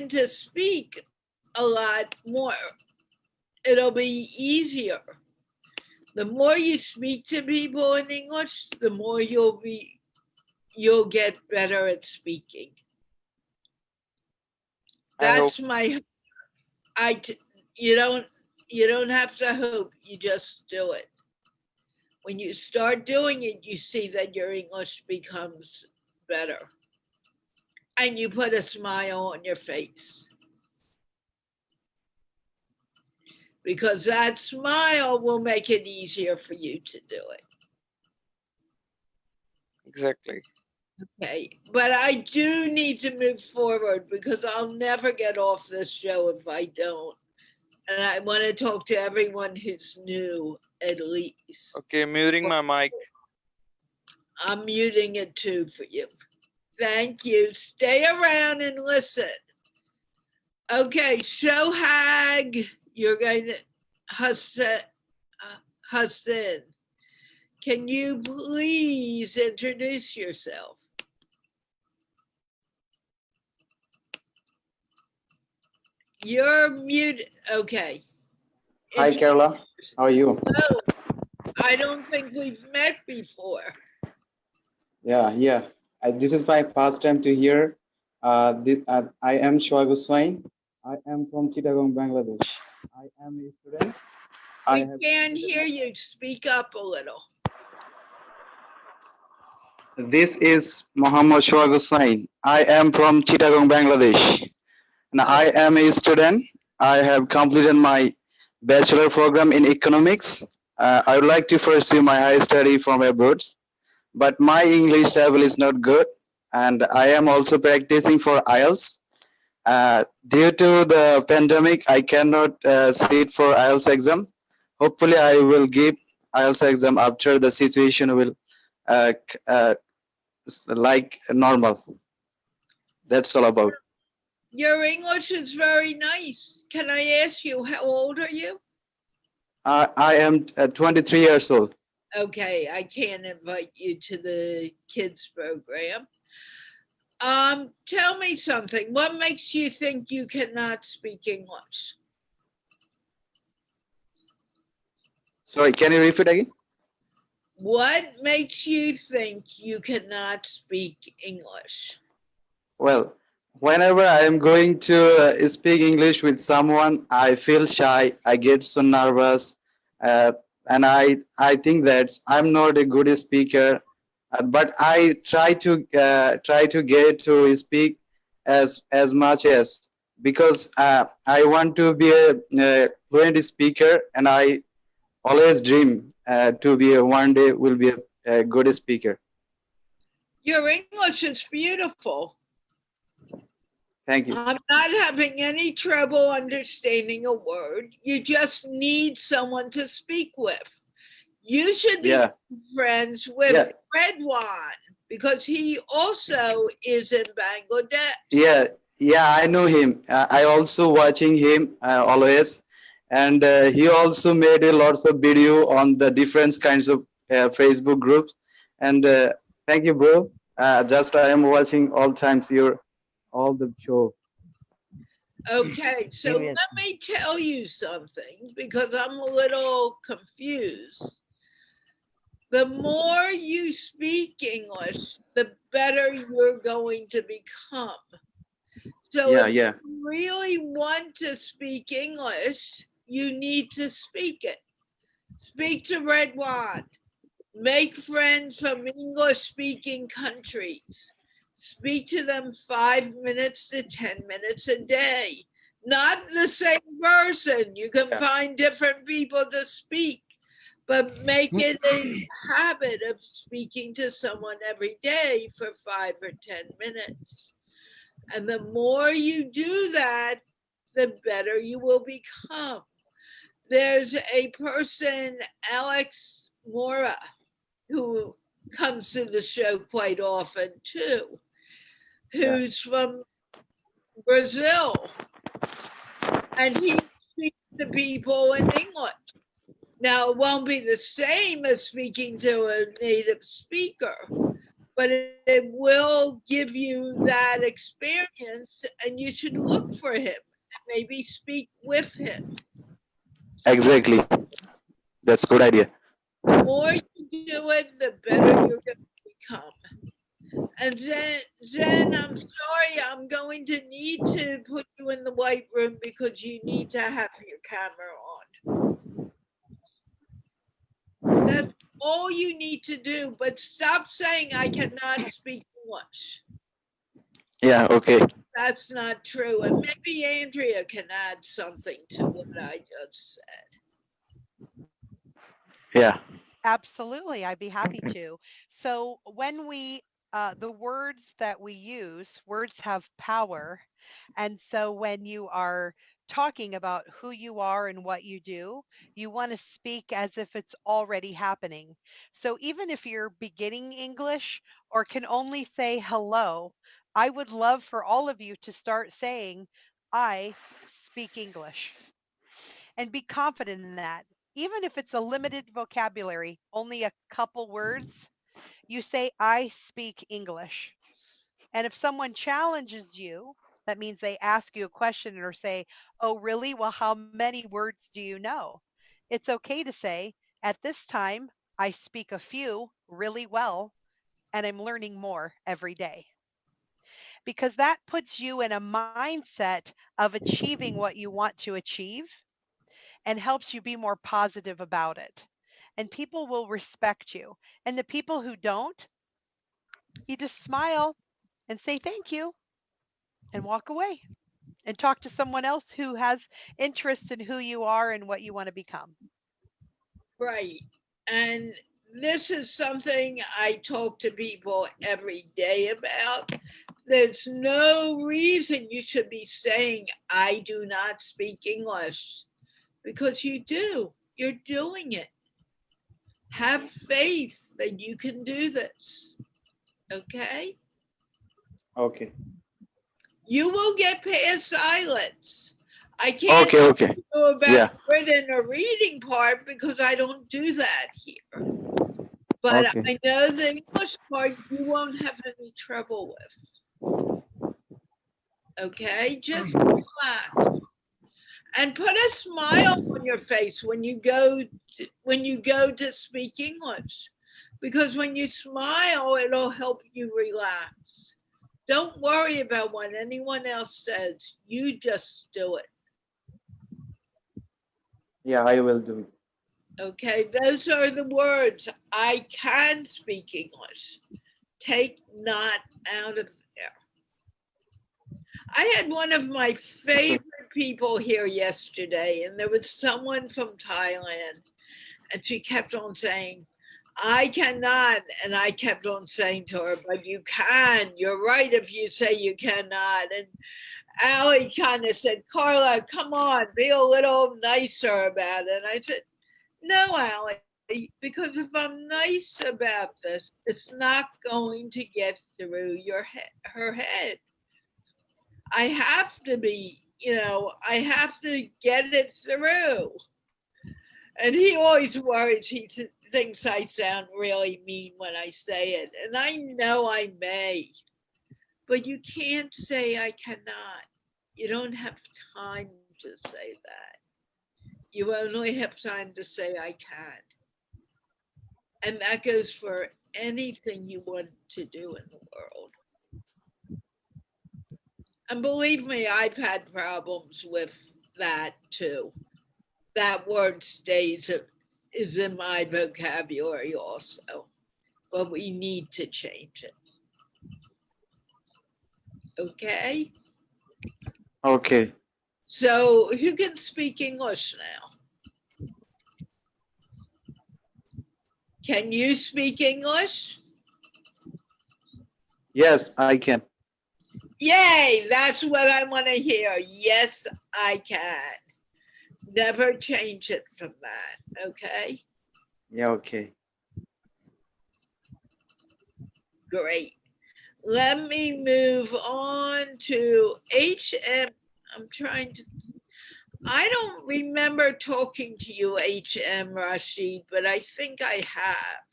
Speaker 2: to speak a lot more. It'll be easier. The more you speak to people in English, the more you'll get better at speaking. That's you don't have to hope, you just do it. When you start doing it, you see that your English becomes better. And you put a smile on your face. Because that smile will make it easier for you to do it.
Speaker 6: Exactly.
Speaker 2: Okay, but I do need to move forward because I'll never get off this show if I don't. And I want to talk to everyone who's new, at least.
Speaker 6: Okay, muting my mic.
Speaker 2: I'm muting it too for you. Thank you. Stay around and listen. Okay, Shohag, you're going to Hassan. Can you please introduce yourself? You're muted. Okay.
Speaker 7: Hi, Kerala. How are you?
Speaker 2: No, I don't think we've met before.
Speaker 7: Yeah. This is my first time to hear. I am Shoaib Hussain. I am from Chittagong, Bangladesh. I am a student.
Speaker 2: We can't hear you. Speak up a little.
Speaker 7: This is Muhammad Shoaib Hussain. I am from Chittagong, Bangladesh. And I am a student. I have completed my bachelor program in economics I would like to pursue my higher study from abroad, but my English level is not good, and I am also practicing for IELTS. Due to the pandemic, I cannot sit for IELTS exam. Hopefully, I will give IELTS exam after the situation will like normal. That's all about.
Speaker 2: Your English is very nice. Can I ask you, how old are you?
Speaker 7: I am 23 years old.
Speaker 2: Okay, I can't invite you to the kids program. Tell me something. What makes you think you cannot speak English?
Speaker 7: Sorry, can you repeat again?
Speaker 2: What makes you think you cannot speak English?
Speaker 7: Well, whenever I am going to speak English with someone, I feel shy. I get so nervous, and I think that I'm not a good speaker. But I try to get to speak as much as, because I want to be a fluent speaker, and I always dream to be one day will be a good speaker.
Speaker 2: Your English is beautiful.
Speaker 7: Thank you.
Speaker 2: I'm not having any trouble understanding a word. You just need someone to speak with. You should be
Speaker 7: Yeah.
Speaker 2: friends with
Speaker 7: Yeah.
Speaker 2: Redwan, because he also is in Bangladesh.
Speaker 7: Yeah, I know him. I also watching him always, and he also made a lots of video on the different kinds of Facebook groups. And thank you, bro. Just I am watching all times your all the show.
Speaker 2: Okay, so
Speaker 3: Seriously.
Speaker 2: let me tell you something, because I'm a little confused. The more you speak English, the better you're going to become. So
Speaker 7: Yeah,
Speaker 2: if
Speaker 7: yeah,
Speaker 2: you really want to speak English, you need to speak it. Speak to Redwan. Make friends from English speaking countries. Speak to them 5 minutes to 10 minutes a day. Not the same person. You can
Speaker 7: Yeah.
Speaker 2: find different people to speak, but make it a habit of speaking to someone every day for 5 or 10 minutes. And the more you do that, the better you will become. There's a person, Alex Mora, who comes to the show quite often too, who's from Brazil, and he speaks to people in English. Now, it won't be the same as speaking to a native speaker, but it will give you that experience, and you should look for him and maybe speak with him.
Speaker 7: Exactly. That's good idea.
Speaker 2: The more you do it, the better you're going to become. And Jen, I'm sorry, I'm going to need to put you in the white room because you need to have your camera on. That's all you need to do, but stop saying I cannot speak English.
Speaker 7: Yeah. Okay.
Speaker 2: That's not true. And maybe Andrea can add something to what I just said.
Speaker 7: Yeah.
Speaker 4: Absolutely, I'd be happy to. So when the words that we use, words have power. And so when you are talking about who you are and what you do, you want to speak as if it's already happening. So even if you're beginning English or can only say hello, I would love for all of you to start saying, I speak English, and be confident in that. Even if it's a limited vocabulary, only a couple words, you say, I speak English. And if someone challenges you, that means they ask you a question or say, oh, really? Well, how many words do you know? It's okay to say, at this time, I speak a few really well, and I'm learning more every day. Because that puts you in a mindset of achieving what you want to achieve and helps you be more positive about it. And people will respect you. And the people who don't, you just smile and say thank you and walk away and talk to someone else who has interest in who you are and what you want to become.
Speaker 2: Right. And this is something I talk to people every day about. There's no reason you should be saying, I do not speak English, because you do. You're doing it. Have faith that you can do this. Okay?
Speaker 7: Okay.
Speaker 2: You will get past silence. I can't
Speaker 7: Okay. Okay.
Speaker 2: know about
Speaker 7: Yeah.
Speaker 2: written or reading part because I don't do that here. But
Speaker 7: Okay.
Speaker 2: I know the English part you won't have any trouble with. Okay, just relax and put a smile on your face when you go to speak English, because when you smile, it'll help you relax. Don't worry about what anyone else says. You just do it.
Speaker 7: Yeah, I will do it.
Speaker 2: Okay, those are the words. I can speak English. Take not out of there. I had one of my favorite people here yesterday, and there was someone from Thailand, and she kept on saying, I cannot. And I kept on saying to her, but you can. You're right if you say you cannot. And Allie kind of said, Carla, come on, be a little nicer about it. And I said, no, Allie, because if I'm nice about this, it's not going to get through her head. I have to be, I have to get it through. And he always worries. He thinks I sound really mean when I say it. And I know I may, but you can't say I cannot. You don't have time to say that. You only have time to say I can. And that goes for anything you want to do in the world. And believe me, I've had problems with that too. That word is in my vocabulary also, but we need to change it. Okay?
Speaker 7: Okay.
Speaker 2: So who can speak English now? Can you speak English?
Speaker 7: Yes, I can.
Speaker 2: Yay, that's what I want to hear. Yes, I can. Never change it from that, okay?
Speaker 7: Yeah, okay.
Speaker 2: Great. Let me move on to HM. I don't remember talking to you, HM Rashid, but I think I have.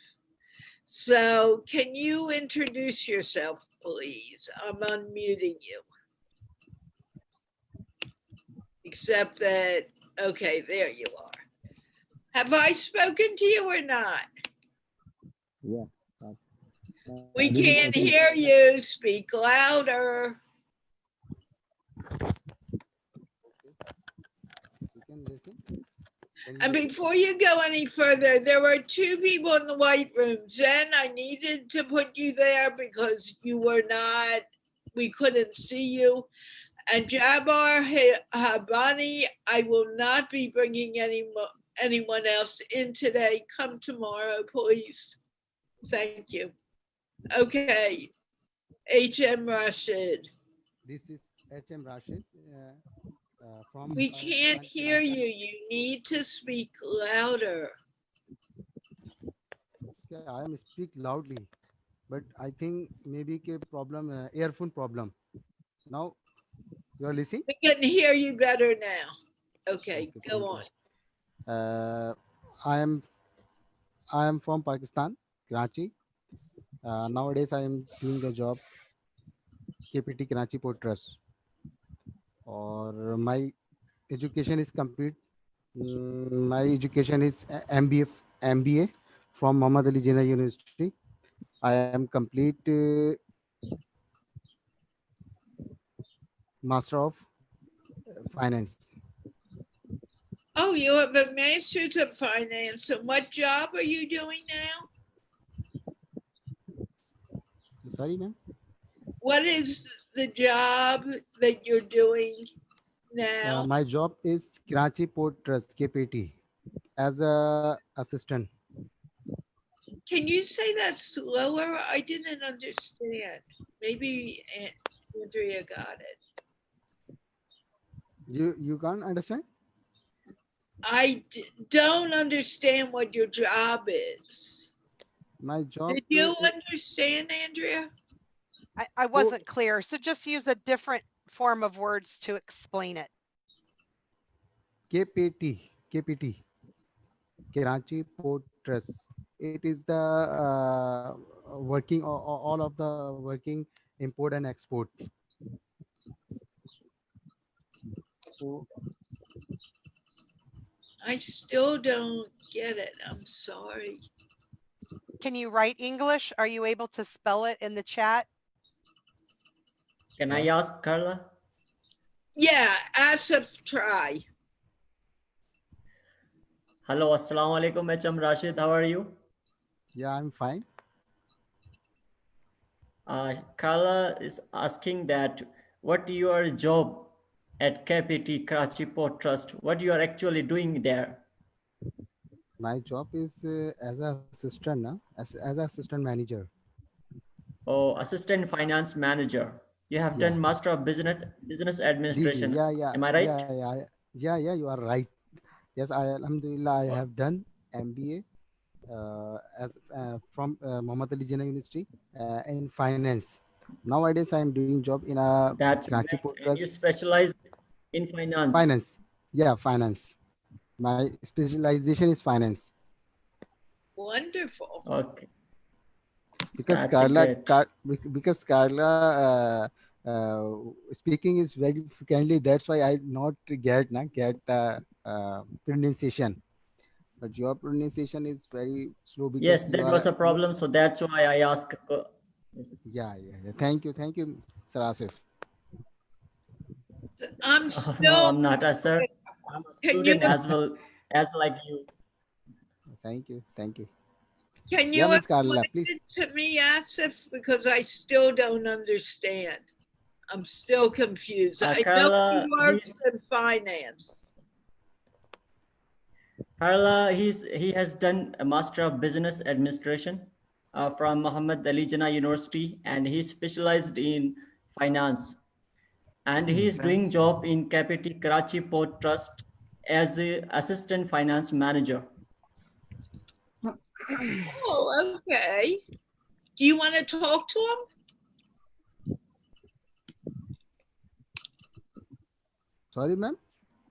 Speaker 2: So can you introduce yourself, please? I'm unmuting you. Except that, okay, there you are. Have I spoken to you or not?
Speaker 8: Yeah.
Speaker 2: We can't hear you. Speak louder.
Speaker 8: You can listen. Can you
Speaker 2: And
Speaker 8: listen?
Speaker 2: before you go any further, there were two people in the white room. Zen, I needed to put you there because you were not, we couldn't see you. And Jabbar Habani, I will not be bringing anyone else in today. Come tomorrow, please. Thank you. Okay, HM Rashid.
Speaker 8: This is HM Rashid from.
Speaker 2: We can't hear you. You need to speak louder.
Speaker 8: Yeah, I am speak loudly, but I think maybe ke problem earphone problem. Now you are listening.
Speaker 2: We can hear you better now. Okay,
Speaker 8: Okay,
Speaker 2: go
Speaker 8: thank you.
Speaker 2: on.
Speaker 8: I am from Pakistan, Karachi. Nowadays, I am doing the job KPT Karachi Port Trust. Or my education is complete. My education is MBA from Muhammad Ali Jinnah University. I am complete Master of Finance.
Speaker 2: Oh, you have a master's of finance. And what job are you doing now?
Speaker 8: Sorry, ma'am.
Speaker 2: What is the job that you're doing now?
Speaker 8: My job is Karachi Port Trust, KPT. as a assistant.
Speaker 2: Can you say that slower? I didn't understand. Maybe Andrea got it.
Speaker 8: You can't understand?
Speaker 2: Don't understand what your job is.
Speaker 8: My job
Speaker 2: Did you understand, Andrea?
Speaker 4: I wasn't clear. So just use a different form of words to explain it.
Speaker 8: KPT, Karachi Port Trust. It is the working all of the working import and export.
Speaker 2: I still don't get it. I'm sorry.
Speaker 4: Can you write English? Are you able to spell it in the chat?
Speaker 9: Can I ask Carla?
Speaker 2: Yeah, Asif, try.
Speaker 9: Hello, Assalamu alaikum, HM Rashid. How are you?
Speaker 8: Yeah, I'm fine.
Speaker 9: Carla is asking that what your job at KPT Karachi Port Trust, what you are actually doing there?
Speaker 8: My job is as a assistant, na? As a assistant manager.
Speaker 9: Oh, assistant finance manager. You have
Speaker 8: Yeah.
Speaker 9: done Master of Business Administration.
Speaker 8: Yeah, yeah,
Speaker 9: Am I right?
Speaker 8: yeah. You are right. Yes, Alhamdulillah, I have done MBA as from Muhammad Ali Jinnah University in finance. Nowadays, I am doing job in a
Speaker 9: That's
Speaker 8: Karachi
Speaker 9: great.
Speaker 8: Port
Speaker 9: And you
Speaker 8: Trust.
Speaker 9: specialize in finance.
Speaker 8: Finance. Yeah, finance. My specialization is finance.
Speaker 2: Wonderful.
Speaker 9: Okay,
Speaker 8: Because
Speaker 9: that's great.
Speaker 8: because Carla speaking is very friendly. That's why I not get the pronunciation. But your pronunciation is very slow
Speaker 9: Yes,
Speaker 8: because you
Speaker 9: that
Speaker 8: are
Speaker 9: was a problem. So that's why I asked. Yes.
Speaker 8: yeah. Thank you, Sir Asif.
Speaker 2: I'm
Speaker 9: Oh,
Speaker 2: still.
Speaker 9: no, I'm not a sir. I'm a
Speaker 2: Can you
Speaker 9: student as well as like you.
Speaker 8: Thank you.
Speaker 2: can
Speaker 8: Yeah,
Speaker 2: you
Speaker 8: Miss Carla,
Speaker 2: explain
Speaker 8: please.
Speaker 2: it to me, Asif? Because I still don't understand. I'm still confused. I know he
Speaker 9: Carla,
Speaker 2: works in finance.
Speaker 9: he has done a Master of Business Administration from Muhammad Ali Jinnah University, and he specialized in finance. And he is doing job in KPT Karachi Port Trust as a assistant finance manager.
Speaker 2: Oh, okay. Do you want to talk to him?
Speaker 8: Sorry, ma'am.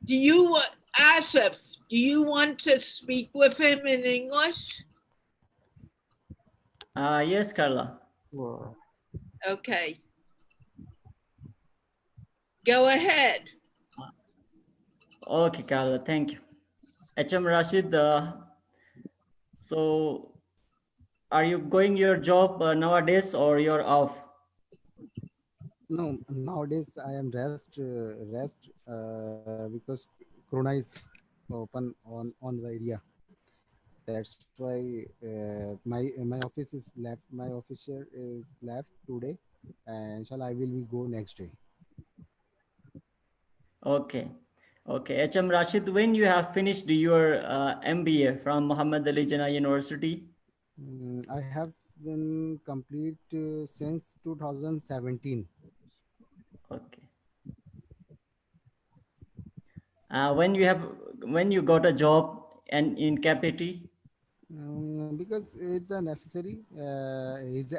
Speaker 2: Do you, Asif, do you want to speak with him in English?
Speaker 9: Yes, Carla.
Speaker 2: Okay. Go ahead.
Speaker 9: Okay, Carla, thank you. HM Rashid, so are you going your job nowadays or you're off?
Speaker 8: No, nowadays I am rest because Corona is open on the area. That's why my office is left. My officer is left today, and shall I will be go next day.
Speaker 9: Okay. Okay. HM Rashid, when you have finished your MBA from Muhammad Ali Jinnah University?
Speaker 8: I have been complete since 2017.
Speaker 9: Okay. When you got a job and in KPT?
Speaker 8: Because it's a necessary. Is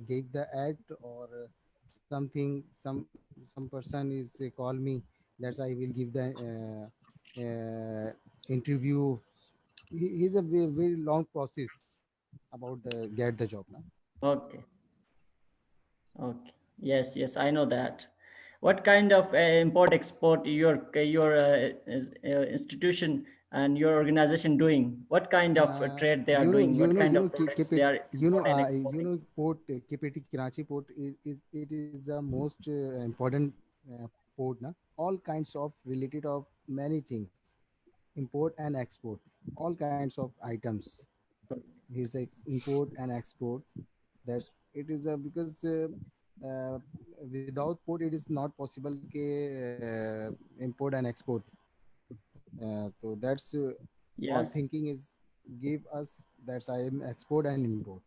Speaker 8: gave the ad or something. Some person is call me. That's I will give the interview. He's a very long process about the get the job now.
Speaker 9: Okay. Okay. Yes, I know that. What kind of import export your institution and your organization doing? What kind of trade they are doing? What kind of products they are import and exporting?
Speaker 8: Port KPT Karachi port is a most important port na. All kinds of related of many things, import and export, all kinds of items. Here's import and export. That's it is because uh, without port it is not possible ke import and export. So that's All
Speaker 9: Yes.
Speaker 8: thinking is give us that I am export and import.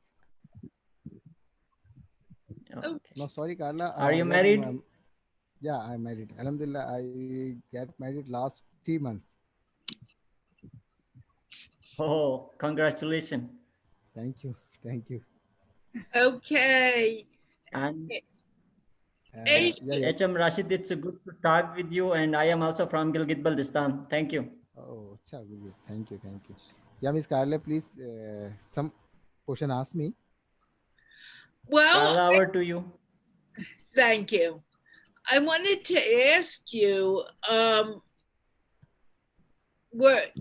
Speaker 9: Okay.
Speaker 8: No, sorry, Carla.
Speaker 9: Are you married?
Speaker 8: Yeah, I'm married. Alhamdulillah, I get married last 3 months.
Speaker 9: Oh, congratulations.
Speaker 8: Thank you. Thank you.
Speaker 2: Okay.
Speaker 9: And
Speaker 2: H-
Speaker 8: Yeah.
Speaker 9: HM Rashid, it's good to talk with you. And I am also from Gilgit Baltistan. Thank you.
Speaker 8: Oh, acha, good. Thank you. Thank you. Yeah, Miss Carla, please, some question ask me.
Speaker 2: Well,
Speaker 9: Carla, over to you.
Speaker 2: thank you. I wanted to ask you,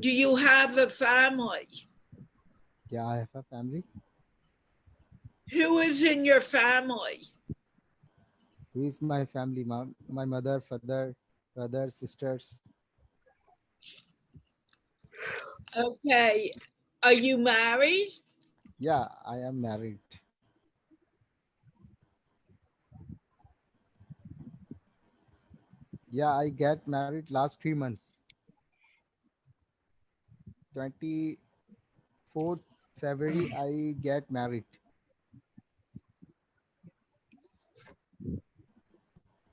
Speaker 2: do you have a family?
Speaker 8: Yeah, I have a family.
Speaker 2: Who is in your family?
Speaker 8: Who is my family? My mother, father, brothers, sisters.
Speaker 2: Okay. Are you married?
Speaker 8: Yeah, I am married. Yeah, I get married last 3 months. 24th February, I get married.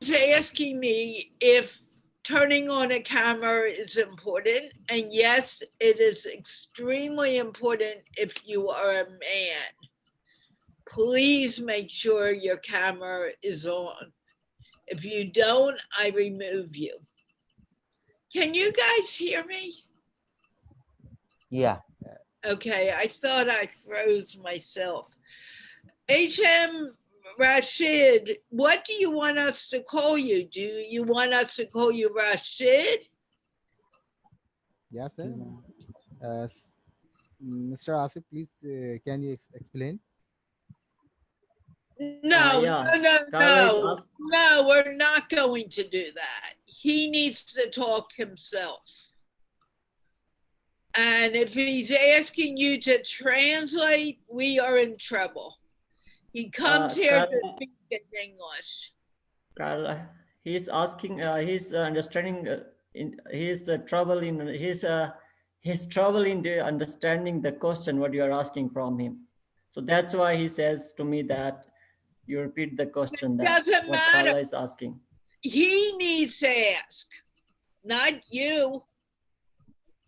Speaker 2: He's asking me if turning on a camera is important. And yes, it is extremely important if you are a man. Please make sure your camera is on. If you don't, I remove you. Can you guys hear me?
Speaker 3: Yeah.
Speaker 2: Okay, I thought I froze myself. HM Rashid, what do you want us to call you? Do you want us to call you Rashid?
Speaker 8: Yes, sir. Mr. Asif, please, can you explain?
Speaker 2: No,
Speaker 9: Yeah.
Speaker 2: no,
Speaker 9: Carla is
Speaker 2: no, no, we're not going to do that. He needs to talk himself. And if he's asking you to translate, we are in trouble. He comes here to
Speaker 9: Carla,
Speaker 2: speak in English.
Speaker 9: Carla, he's asking. He's understanding. He's trouble in. His trouble in understanding the question what you are asking from him. So that's why he says to me that you repeat the question that
Speaker 2: Doesn't
Speaker 9: what
Speaker 2: matter.
Speaker 9: Carla is asking.
Speaker 2: He needs to ask, not you.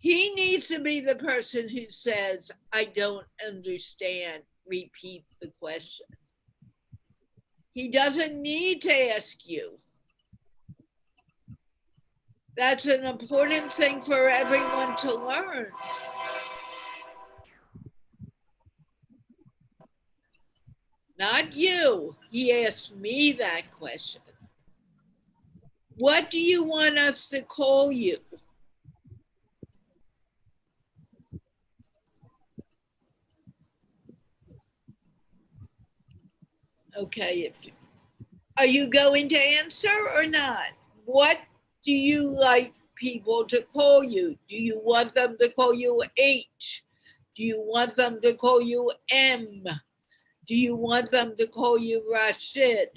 Speaker 2: He needs to be the person who says, I don't understand, repeat the question. He doesn't need to ask you. That's an important thing for everyone to learn. Not you. He asked me that question. What do you want us to call you? Okay, are you going to answer or not? What do you like people to call you? Do you want them to call you H? Do you want them to call you M? Do you want them to call you Rashid?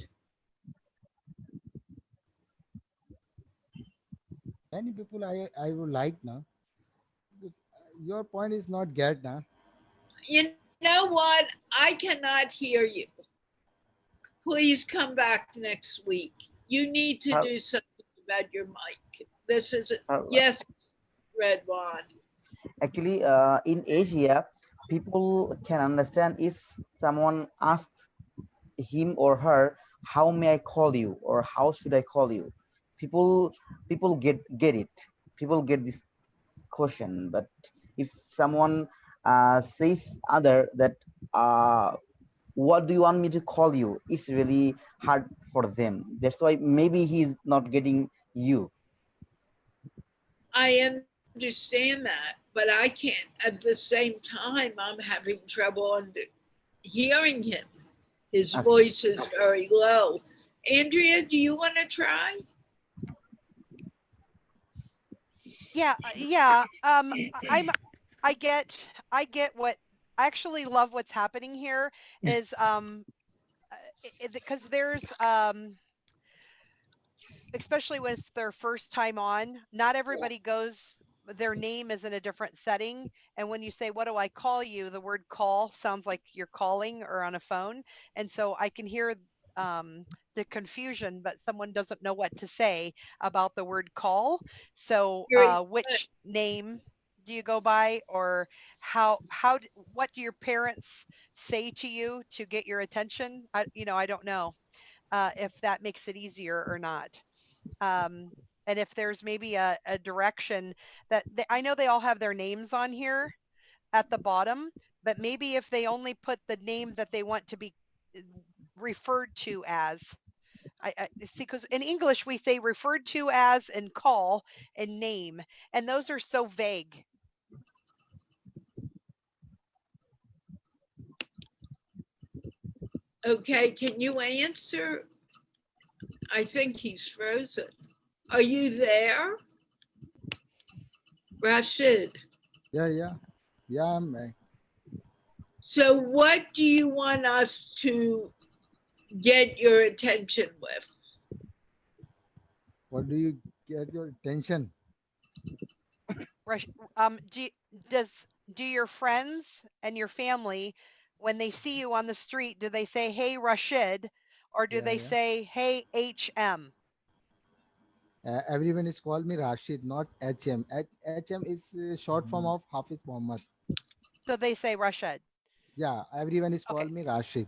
Speaker 8: Many people I would like now. Because your point is not get now.
Speaker 2: You know what? I cannot hear you. Please come back next week. You need to do something about your mic. This is, yes, Redwan.
Speaker 3: Actually, in Asia, people can understand if someone asks him or her, "How may I call you?" or "How should I call you?" People get it. People get this question. But if someone says other that, "What do you want me to call you?" it's really hard for them. That's why maybe he's not getting you.
Speaker 2: I understand that, but I can't. At the same time, I'm having trouble hearing him. His
Speaker 3: Okay.
Speaker 2: voice is very low. Andrea, do you want to try?
Speaker 4: Yeah, I get what I actually love what's happening here is because there's especially when it's their first time on, not everybody goes their name is in a different setting. And when you say, what do I call you? The word call sounds like you're calling or on a phone. And so I can hear the confusion, but someone doesn't know what to say about the word call. So
Speaker 2: You're-
Speaker 4: which name do you go by, or what do your parents say to you to get your attention? I don't know if that makes it easier or not. And if there's maybe a direction that I know they all have their names on here at the bottom, but maybe if they only put the name that they want to be referred to as. I see, because in English we say referred to as and call and name, and those are so vague.
Speaker 2: Okay, can you answer? I think he's frozen. Are you there? Rashid.
Speaker 8: Yeah. I'm
Speaker 2: So what do you want us to get your attention with?
Speaker 8: what do you get your attention?
Speaker 4: Do your friends and your family, when they see you on the street, do they say, hey, Rashid, or do they
Speaker 8: Yeah.
Speaker 4: say, hey, HM?
Speaker 8: Everyone is called me Rashid, not HM. HM is short form of Hafiz Muhammad.
Speaker 4: So they say Rashid.
Speaker 8: Yeah, everyone is
Speaker 4: Okay.
Speaker 8: called me Rashid.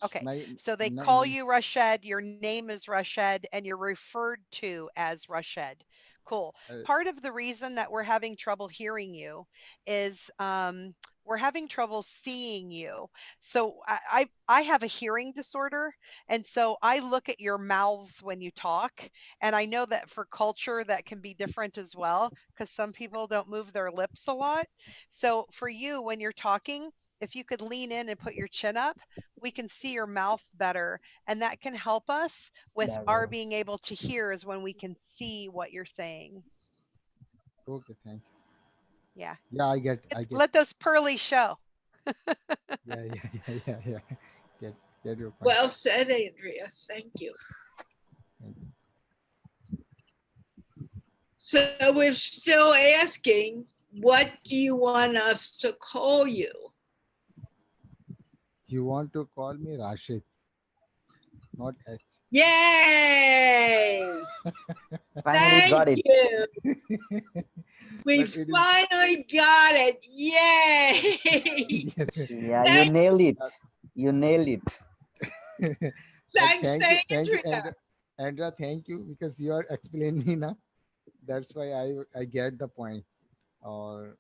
Speaker 4: Okay,
Speaker 8: My
Speaker 4: so they
Speaker 8: na-
Speaker 4: call you Rashid, your name is Rashid, and you're referred to as Rashid. Cool. Part of the reason that we're having trouble hearing you is we're having trouble seeing you. So I have a hearing disorder, and so I look at your mouths when you talk, and I know that for culture that can be different as well, because some people don't move their lips a lot. So for you, when you're talking, if you could lean in and put your chin up, we can see your mouth better, and that can help us with our being able to hear, is when we can see what you're saying.
Speaker 8: Okay, thank you.
Speaker 4: Yeah,
Speaker 8: I get.
Speaker 4: let those pearly show.
Speaker 8: Yeah. Get your point.
Speaker 2: Well said, Andrea. Thank you.
Speaker 8: Thank you.
Speaker 2: So we're still asking, what do you want us to call you?
Speaker 8: You want to call me Rashid, not H.
Speaker 2: Yay!
Speaker 3: Finally got
Speaker 2: Thank
Speaker 3: it.
Speaker 2: you. We
Speaker 8: But it is-
Speaker 2: finally got it. Yay!
Speaker 8: Yes.
Speaker 3: Yeah, you nailed it. You nailed it.
Speaker 8: But
Speaker 2: Thanks,
Speaker 8: thank you,
Speaker 2: Andrea.
Speaker 8: Andrea. Thank you, because you are explaining me now. That's why I get the point. Or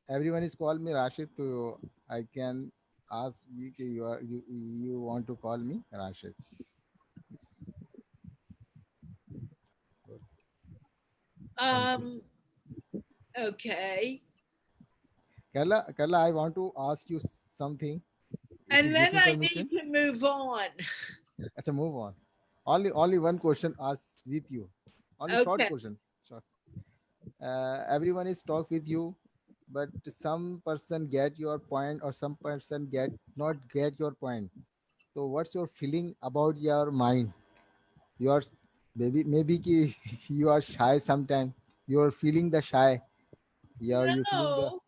Speaker 8: everyone is called me Rashid, so I can ask you. You want to call me Rashid?
Speaker 2: Okay.
Speaker 8: Carla, I want to ask you something. If
Speaker 2: And
Speaker 8: you
Speaker 2: then
Speaker 8: give me
Speaker 2: I
Speaker 8: permission.
Speaker 2: need to move on.
Speaker 8: Let's move on. Only one question asked with you. Only short
Speaker 2: Okay.
Speaker 8: question. Short. Everyone is talk with you, but some person get your point or some person not get your point. So what's your feeling about your mind? You are maybe ki you are shy sometime. You are feeling the shy. Yeah, you feeling the
Speaker 2: No,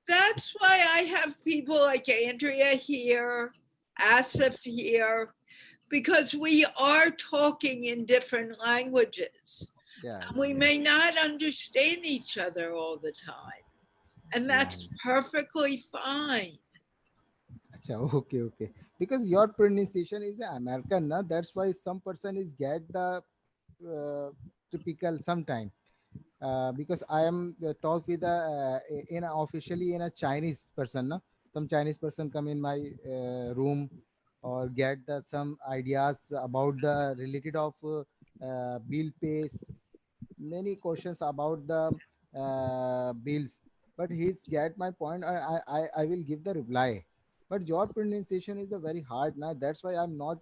Speaker 2: that's why I have people like Andrea here, Asif here, because we are talking in different languages.
Speaker 8: yeah.
Speaker 2: We may not understand each other all the time, and that's perfectly fine.
Speaker 8: Acha, okay. Because your pronunciation is American, na? That's why some person is get the typical sometime. Because I am talk with in officially in a Chinese person, na? Some Chinese person come in my room or get some ideas about the related of bill pays, many questions about the bills, but he's get my point. I will give the reply, but your pronunciation is a very hard na. That's why I'm not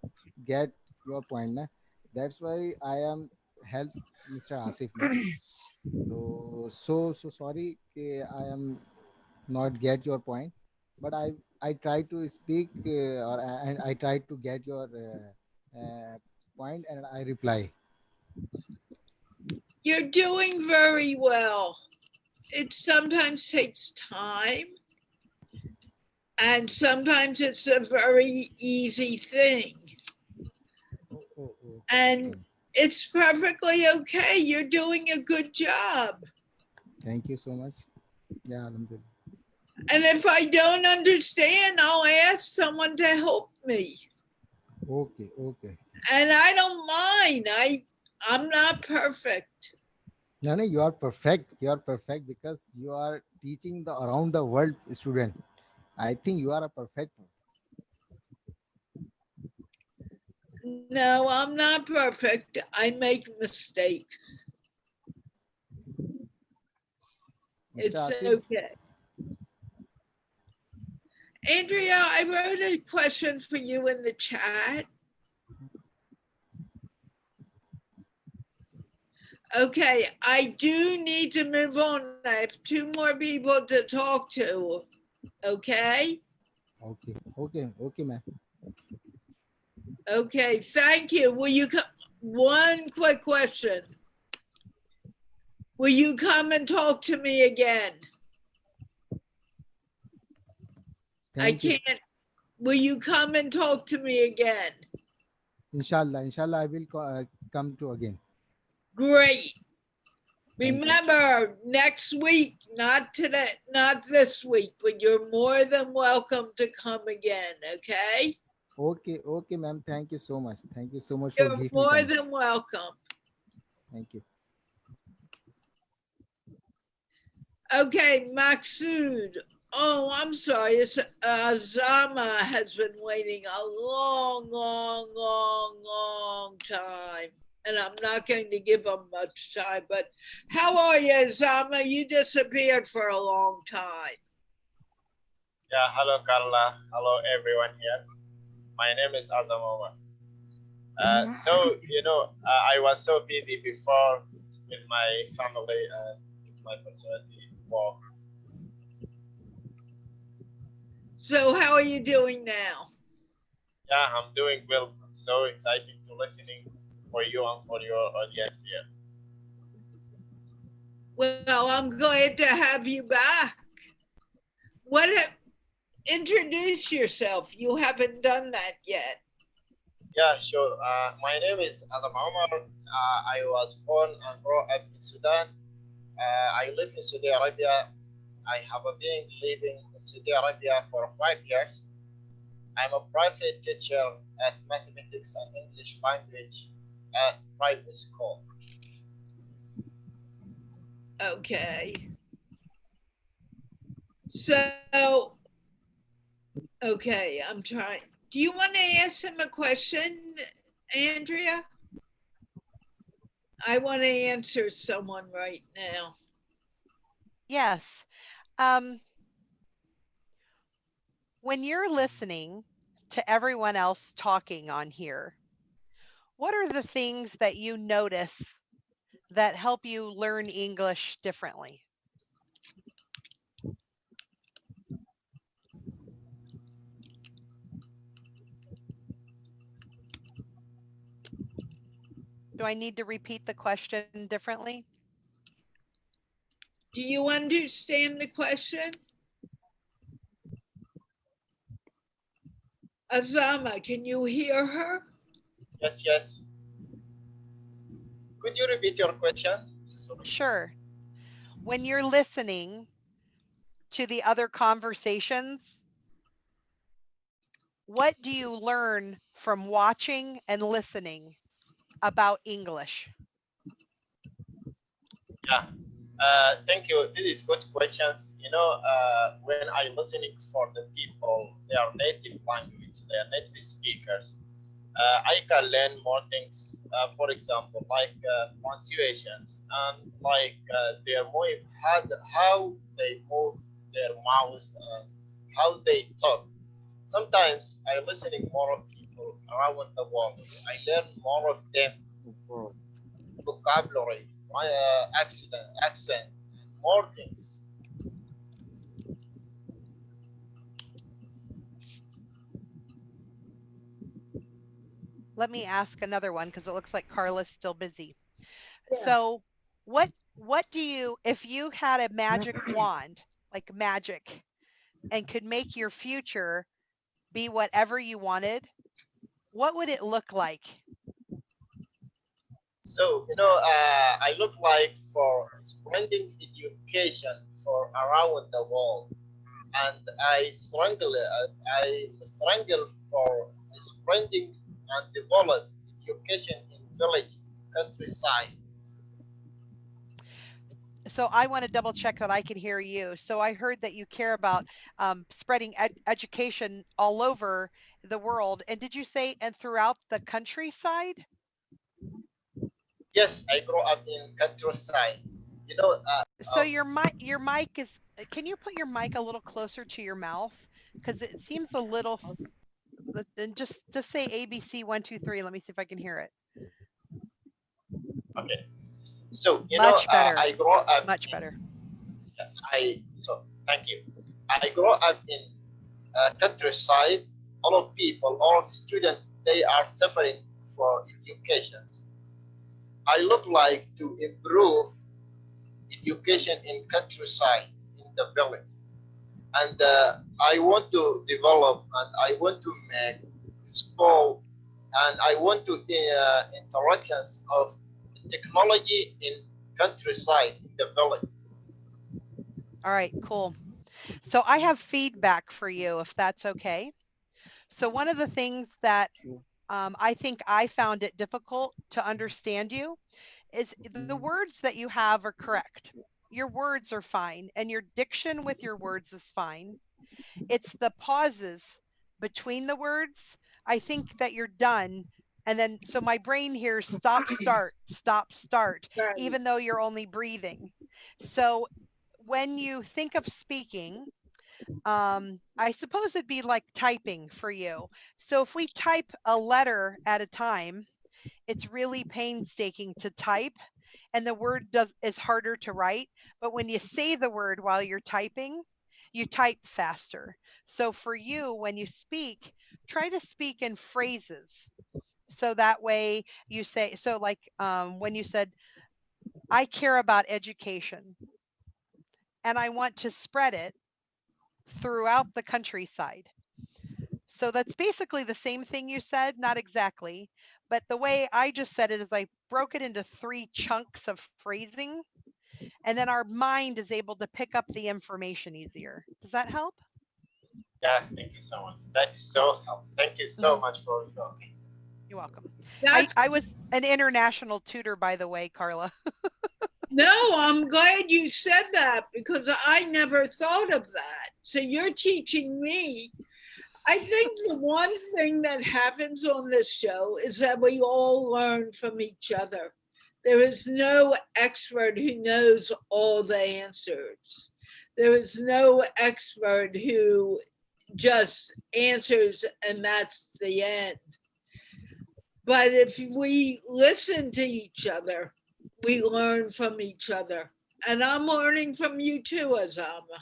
Speaker 8: get your point na. That's why I am help Mr. Asif na. So sorry I am not get your point, but I try to speak and I try to get your point and I reply.
Speaker 2: You're doing very well. it sometimes takes time, and sometimes it's a very easy thing. And it's perfectly okay. You're doing a good job.
Speaker 8: Thank you so much. Yeah, Alhamdulillah.
Speaker 2: And if I don't understand, I'll ask someone to help me.
Speaker 8: Okay, okay.
Speaker 2: And I don't mind. I'm not perfect.
Speaker 8: No, no, you are perfect. You are perfect because you are teaching the around the world student. I think you are a perfect one.
Speaker 2: No, I'm not perfect. I make mistakes.
Speaker 8: Mr.
Speaker 2: It's
Speaker 8: Asif,
Speaker 2: okay. Andrea, I wrote a question for you in the chat. Okay, I do need to move on. I have two more people to talk to. Okay?
Speaker 8: okay, okay, okay, ma'am.
Speaker 2: Okay, thank you. Will you come? One quick question. Will you come and talk to me again?
Speaker 8: Thank you.
Speaker 2: Can't. Will you come and talk to me again?
Speaker 8: Inshallah, inshallah, I will come to again.
Speaker 2: Great.
Speaker 8: Thank you.
Speaker 2: Remember, next week, not today, not this week, but you're more than welcome to come again, okay?
Speaker 8: Okay, okay, ma'am. Thank you so much. Thank you so much for
Speaker 2: You're
Speaker 8: giving me
Speaker 2: more
Speaker 8: time.
Speaker 2: than welcome.
Speaker 8: Thank you.
Speaker 2: Okay, Maksud. Oh, I'm sorry. It's, Zama has been waiting a long, long, long, long time. And I'm not going to give him much time, but how are you, Zama? You disappeared for a long time.
Speaker 10: Yeah, hello Carla. Hello everyone here. My name is Azam Omar. So, I was so busy before with my family and with my personality work.
Speaker 2: So how are you doing now?
Speaker 10: Yeah, I'm doing well. I'm so excited to listening for you and for your audience here.
Speaker 2: Well, I'm glad to have you back. Introduce yourself. You haven't done that yet.
Speaker 10: Yeah, sure. My name is Azam Omar. I was born and brought up in Sudan. I live in Saudi Arabia. I have been living in Saudi Arabia for 5 years. I'm a private teacher at mathematics and English language at private school.
Speaker 2: Okay. So, okay, I'm trying. Do you want to ask him a question, Andrea? I want to answer someone right now.
Speaker 4: Yes. When you're listening to everyone else talking on here, what are the things that you notice that help you learn English differently? Do I need to repeat the question differently?
Speaker 2: Do you understand the question? Azama, can you hear her?
Speaker 10: Yes, yes. Could you repeat your question?
Speaker 4: Sure. When you're listening to the other conversations, what do you learn from watching and listening about English?
Speaker 10: Yeah. Thank you. This is good questions. When I'm listening for the people, their native language, their native speakers, I can learn more things. For example, like pronunciations and like their move, how they move their mouth, how they talk. Sometimes I'm listening more of people around the world. I learn more of them vocabulary, accent, more things.
Speaker 4: Let me ask another one because it looks like Carla's still busy. Yeah. So what what do you, if you had a magic wand, like magic, and could make your future be whatever you wanted, what would it look like?
Speaker 10: So, I look like for spreading education for around the world, and I strangle for spreading and develop education in village, countryside.
Speaker 4: So I want to double check that I can hear you. So I heard that you care about spreading education all over the world. And did you say and throughout the countryside?
Speaker 10: Yes, I grew up in countryside.
Speaker 4: So your mic is, can you put your mic a little closer to your mouth? Because it seems a little, and just say ABC 1 2 3. Let me see if I can hear it.
Speaker 10: Okay. So
Speaker 4: Much better.
Speaker 10: I grew up
Speaker 4: Much better.
Speaker 10: Thank you. I grew up in countryside. All of people, all of students, they are suffering for education. I look like to improve education in countryside, in the village, and I want to develop and I want to make school, and I want to interactions of technology in countryside, in the village.
Speaker 4: All right, cool. So I have feedback for you, if that's okay. So one of the things that I think I found it difficult to understand you is the words that you have are correct. Your words are fine, and your diction with your words is fine. It's the pauses between the words. I think that you're done. And then, so my brain hears stop, start, even though you're only breathing. So when you think of speaking, I suppose it'd be like typing for you. So if we type a letter at a time, it's really painstaking to type, and the word is harder to write. But when you say the word while you're typing, you type faster. So for you, when you speak, try to speak in phrases. So that way you say, so like when you said, I care about education and I want to spread it throughout the countryside. So that's basically the same thing you said, not exactly, but the way I just said it is I broke it into 3 chunks of phrasing, and then our mind is able to pick up the information easier. Does that help?
Speaker 10: Yeah, thank you so much. That's so helpful. Thank you so much for talking.
Speaker 4: You're welcome. I was an international tutor, by the way, Carla.
Speaker 2: No, I'm glad you said that because I never thought of that. So you're teaching me. I think the one thing that happens on this show is that we all learn from each other. There is no expert who knows all the answers. There is no expert who just answers and that's the end. But if we listen to each other, we learn from each other. And I'm learning from you too, Azama.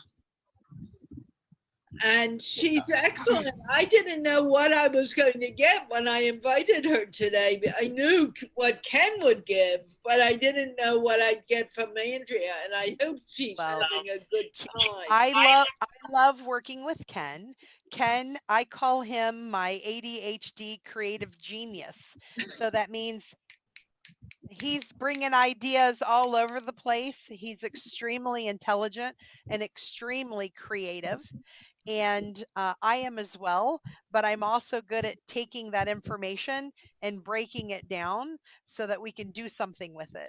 Speaker 2: And she's excellent. I didn't know what I was going to get when I invited her today. I knew what Ken would give, but I didn't know what I'd get from Andrea. And I hope she's having a good time.
Speaker 4: I love working with Ken. Ken, I call him my ADHD creative genius. So that means he's bringing ideas all over the place. He's extremely intelligent and extremely creative. And I am as well, but I'm also good at taking that information and breaking it down so that we can do something with it.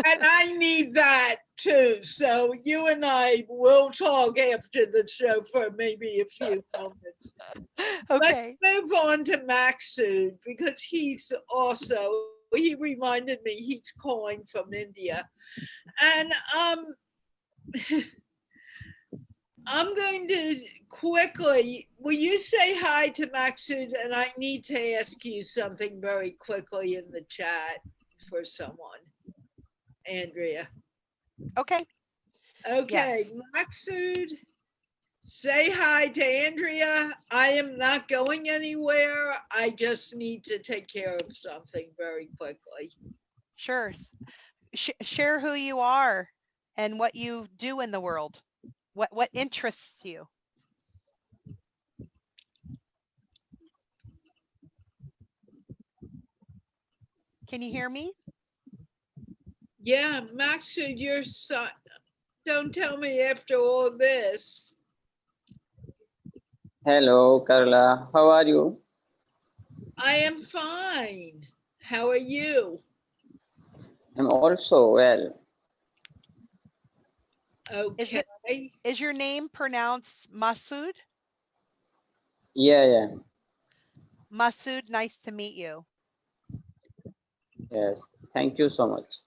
Speaker 2: And I need that too. So you and I will talk after the show for maybe a few moments.
Speaker 4: Okay.
Speaker 2: Let's move on to Maksud because he's also, he reminded me he's calling from India. And I'm going to quickly, will you say hi to Maksud? And I need to ask you something very quickly in the chat for someone. Andrea.
Speaker 4: Okay.
Speaker 2: Okay, yes. Maksud, say hi to Andrea. I am not going anywhere. I just need to take care of something very quickly.
Speaker 4: Sure. share who you are and what you do in the world. What interests you? Can you hear me?
Speaker 2: Yeah, Maksud, your son. Don't tell me after all this.
Speaker 11: Hello, Carla. How are you?
Speaker 2: I am fine. How are you?
Speaker 11: I'm also well.
Speaker 2: Okay.
Speaker 4: Is your name pronounced Masood?
Speaker 11: Yeah.
Speaker 4: Masood, nice to meet you.
Speaker 11: Yes. Thank you so much.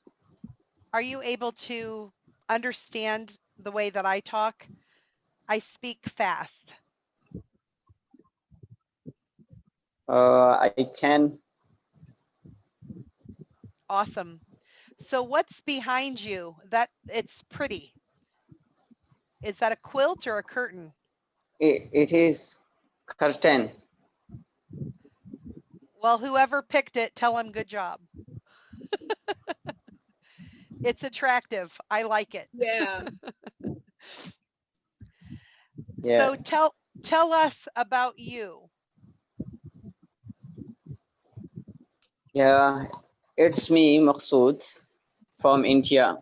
Speaker 4: Are you able to understand the way that I talk? I speak fast.
Speaker 11: I can.
Speaker 4: Awesome. So what's behind you? That it's pretty. Is that a quilt or a curtain?
Speaker 11: It is curtain.
Speaker 4: Well, whoever picked it, tell him good job. It's attractive. I like it.
Speaker 2: Yeah.
Speaker 4: So tell us about you.
Speaker 11: Yeah, it's me, Maqsood, from India.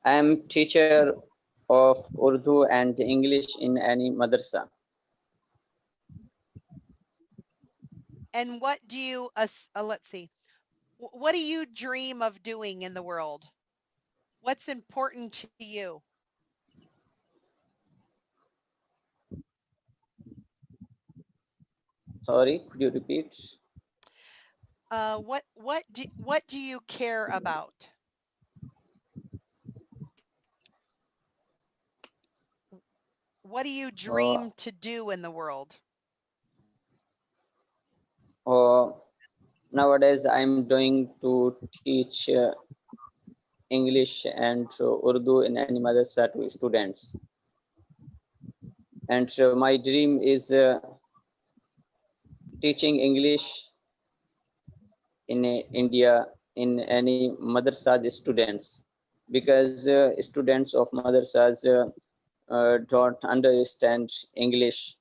Speaker 11: I am teacher of Urdu and English in any madrasa.
Speaker 4: And what do you, let's see, what do you dream of doing in the world? What's important to you?
Speaker 11: Sorry, could you repeat?
Speaker 4: What do you care about? What do you dream to do in the world?
Speaker 11: Nowadays, I'm doing to teach English and Urdu in any madrasa to students. And my dream is teaching English in India in any madrasa students, because students of madrasas don't understand English.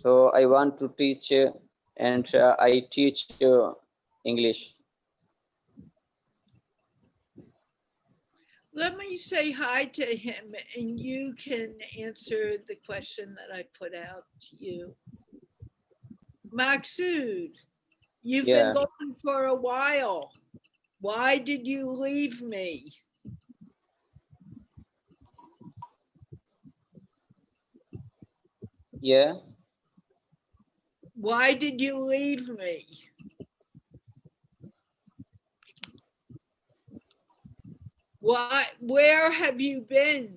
Speaker 11: So I want to teach and I teach English.
Speaker 2: Let me say hi to him and you can answer the question that I put out to you. Maksud, you've been gone for a while. Why did you leave me?
Speaker 11: Yeah.
Speaker 2: Why did you leave me? Why? Where have you been?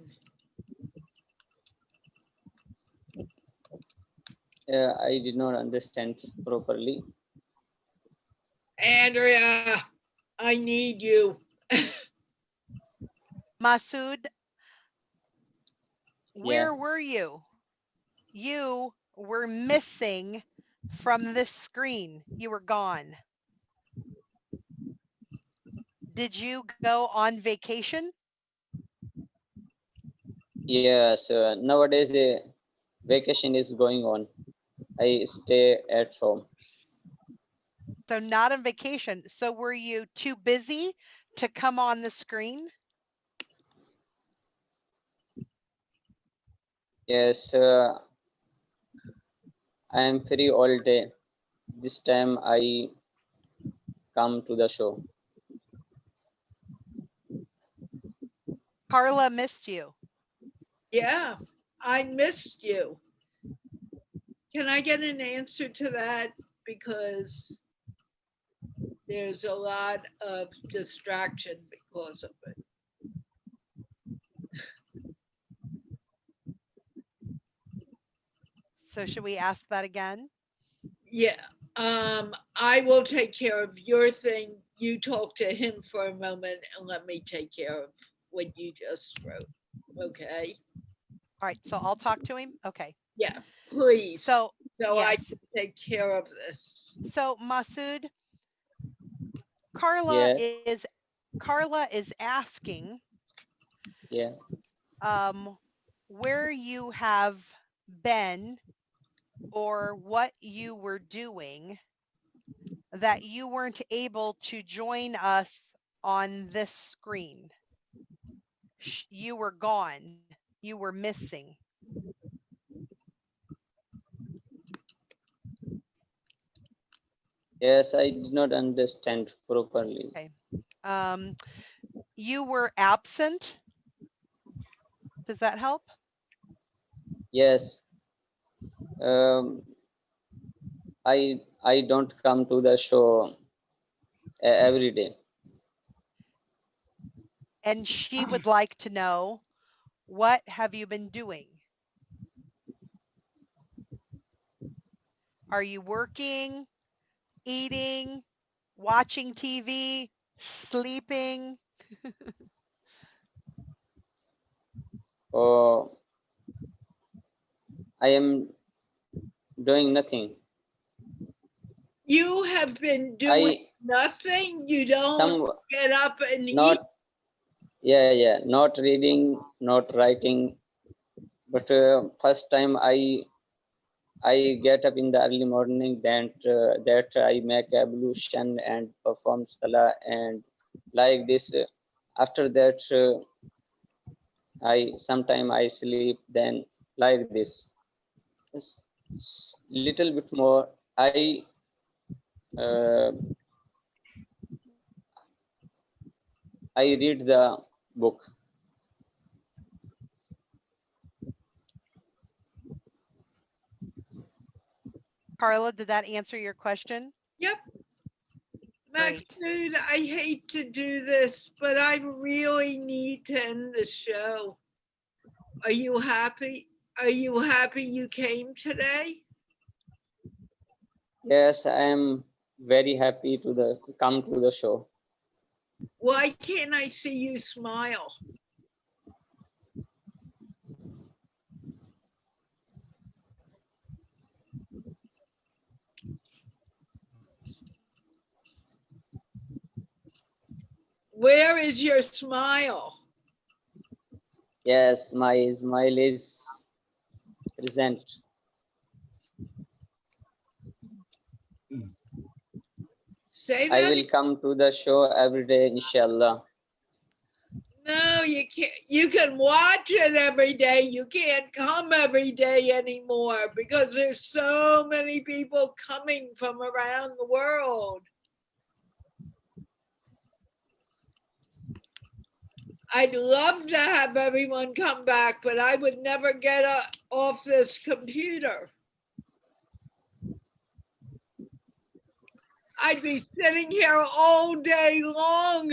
Speaker 11: I did not understand properly.
Speaker 2: Andrea, I need you.
Speaker 4: Masood, where were you? You were missing from this screen. You were gone. Did you go on vacation?
Speaker 11: Yes, nowadays vacation is going on. I stay at home.
Speaker 4: So not on vacation. So were you too busy to come on the screen?
Speaker 11: Yes, I am free all day. This time I come to the show.
Speaker 4: Carla missed you.
Speaker 2: Yeah, I missed you. Can I get an answer to that? Because there's a lot of distraction because of it.
Speaker 4: So should we ask that again?
Speaker 2: Yeah, I will take care of your thing. You talk to him for a moment and let me take care of what you just wrote. Okay.
Speaker 4: All right, so I'll talk to him. Okay.
Speaker 2: Yeah, please.
Speaker 4: So
Speaker 2: I
Speaker 4: yes.
Speaker 2: can take care of this.
Speaker 4: So Masood, Carla
Speaker 11: Yeah,
Speaker 4: is asking
Speaker 11: yeah.
Speaker 4: where you have been or what you were doing that you weren't able to join us on this screen. You were gone. You were missing.
Speaker 11: Yes, I did not understand properly.
Speaker 4: Okay. You were absent. Does that help?
Speaker 11: Yes, um, I don't come to the show every day.
Speaker 4: And she would like to know, what have you been doing? Are you working, eating, watching TV, sleeping?
Speaker 11: Oh, I am doing nothing.
Speaker 2: You have been doing
Speaker 11: I
Speaker 2: nothing. You don't
Speaker 11: some
Speaker 2: get up and eat.
Speaker 11: not yeah, not reading, not writing. But first time I get up in the early morning, that I make ablution and perform salah and like this. After that, I sometime I sleep. Then like this, little bit more. Uh, I read the book.
Speaker 4: Carla, did that answer your question?
Speaker 2: Yep.
Speaker 4: Great.
Speaker 2: Maxud, I hate to do this, but I really need to end the show. Are you happy? Are you happy you came today?
Speaker 11: Yes, I am very happy to come to the show.
Speaker 2: Why can't I see you smile? Where is your smile?
Speaker 11: Yes, my smile is present.
Speaker 2: Say
Speaker 11: I
Speaker 2: that.
Speaker 11: will come to the show every day, inshallah.
Speaker 2: No, you can't. You can watch it every day. You can't come every day anymore because there's so many people coming from around the world. I'd love to have everyone come back, but I would never get off this computer. I'd be sitting here all day long.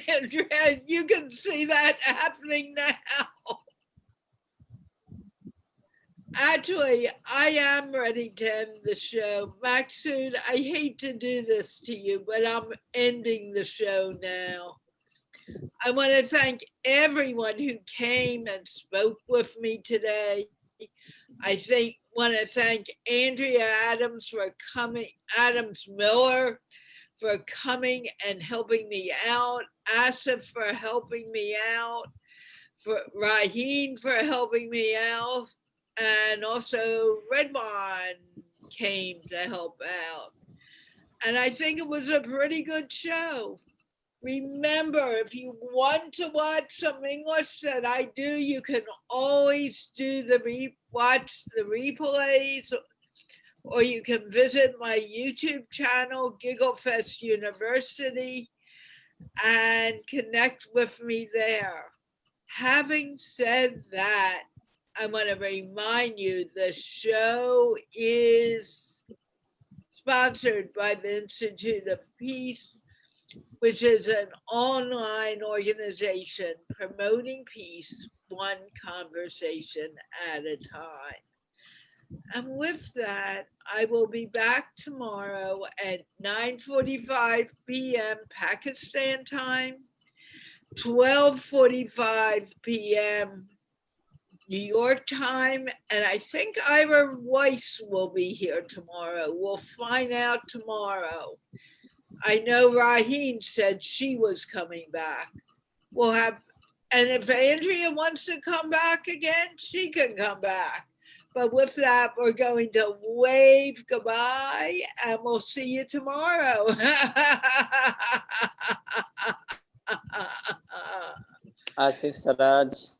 Speaker 2: And you can see that happening now. Actually, I am ready to end the show. Maxud, I hate to do this to you, but I'm ending the show now. I want to thank everyone who came and spoke with me today. I want to thank Andrea Adams for coming, Adams Miller for coming and helping me out, Asif for helping me out, for Raheen for helping me out, and also Redmond came to help out. And I think it was a pretty good show. Remember, if you want to watch some English that I do, you can always do watch the replays, or you can visit my YouTube channel, Gigglefest University, and connect with me there. Having said that, I want to remind you the show is sponsored by the Institute of Peace, which is an online organization promoting peace, one conversation at a time. And with that, I will be back tomorrow at 9:45 p.m. Pakistan time, 12:45 p.m. New York time, and I think Ira Weiss will be here tomorrow. We'll find out tomorrow. I know Raheen said she was coming back. We'll have, and if Andrea wants to come back again, she can come back. But with that, we're going to wave goodbye and we'll see you tomorrow.
Speaker 11: Asif Saraj.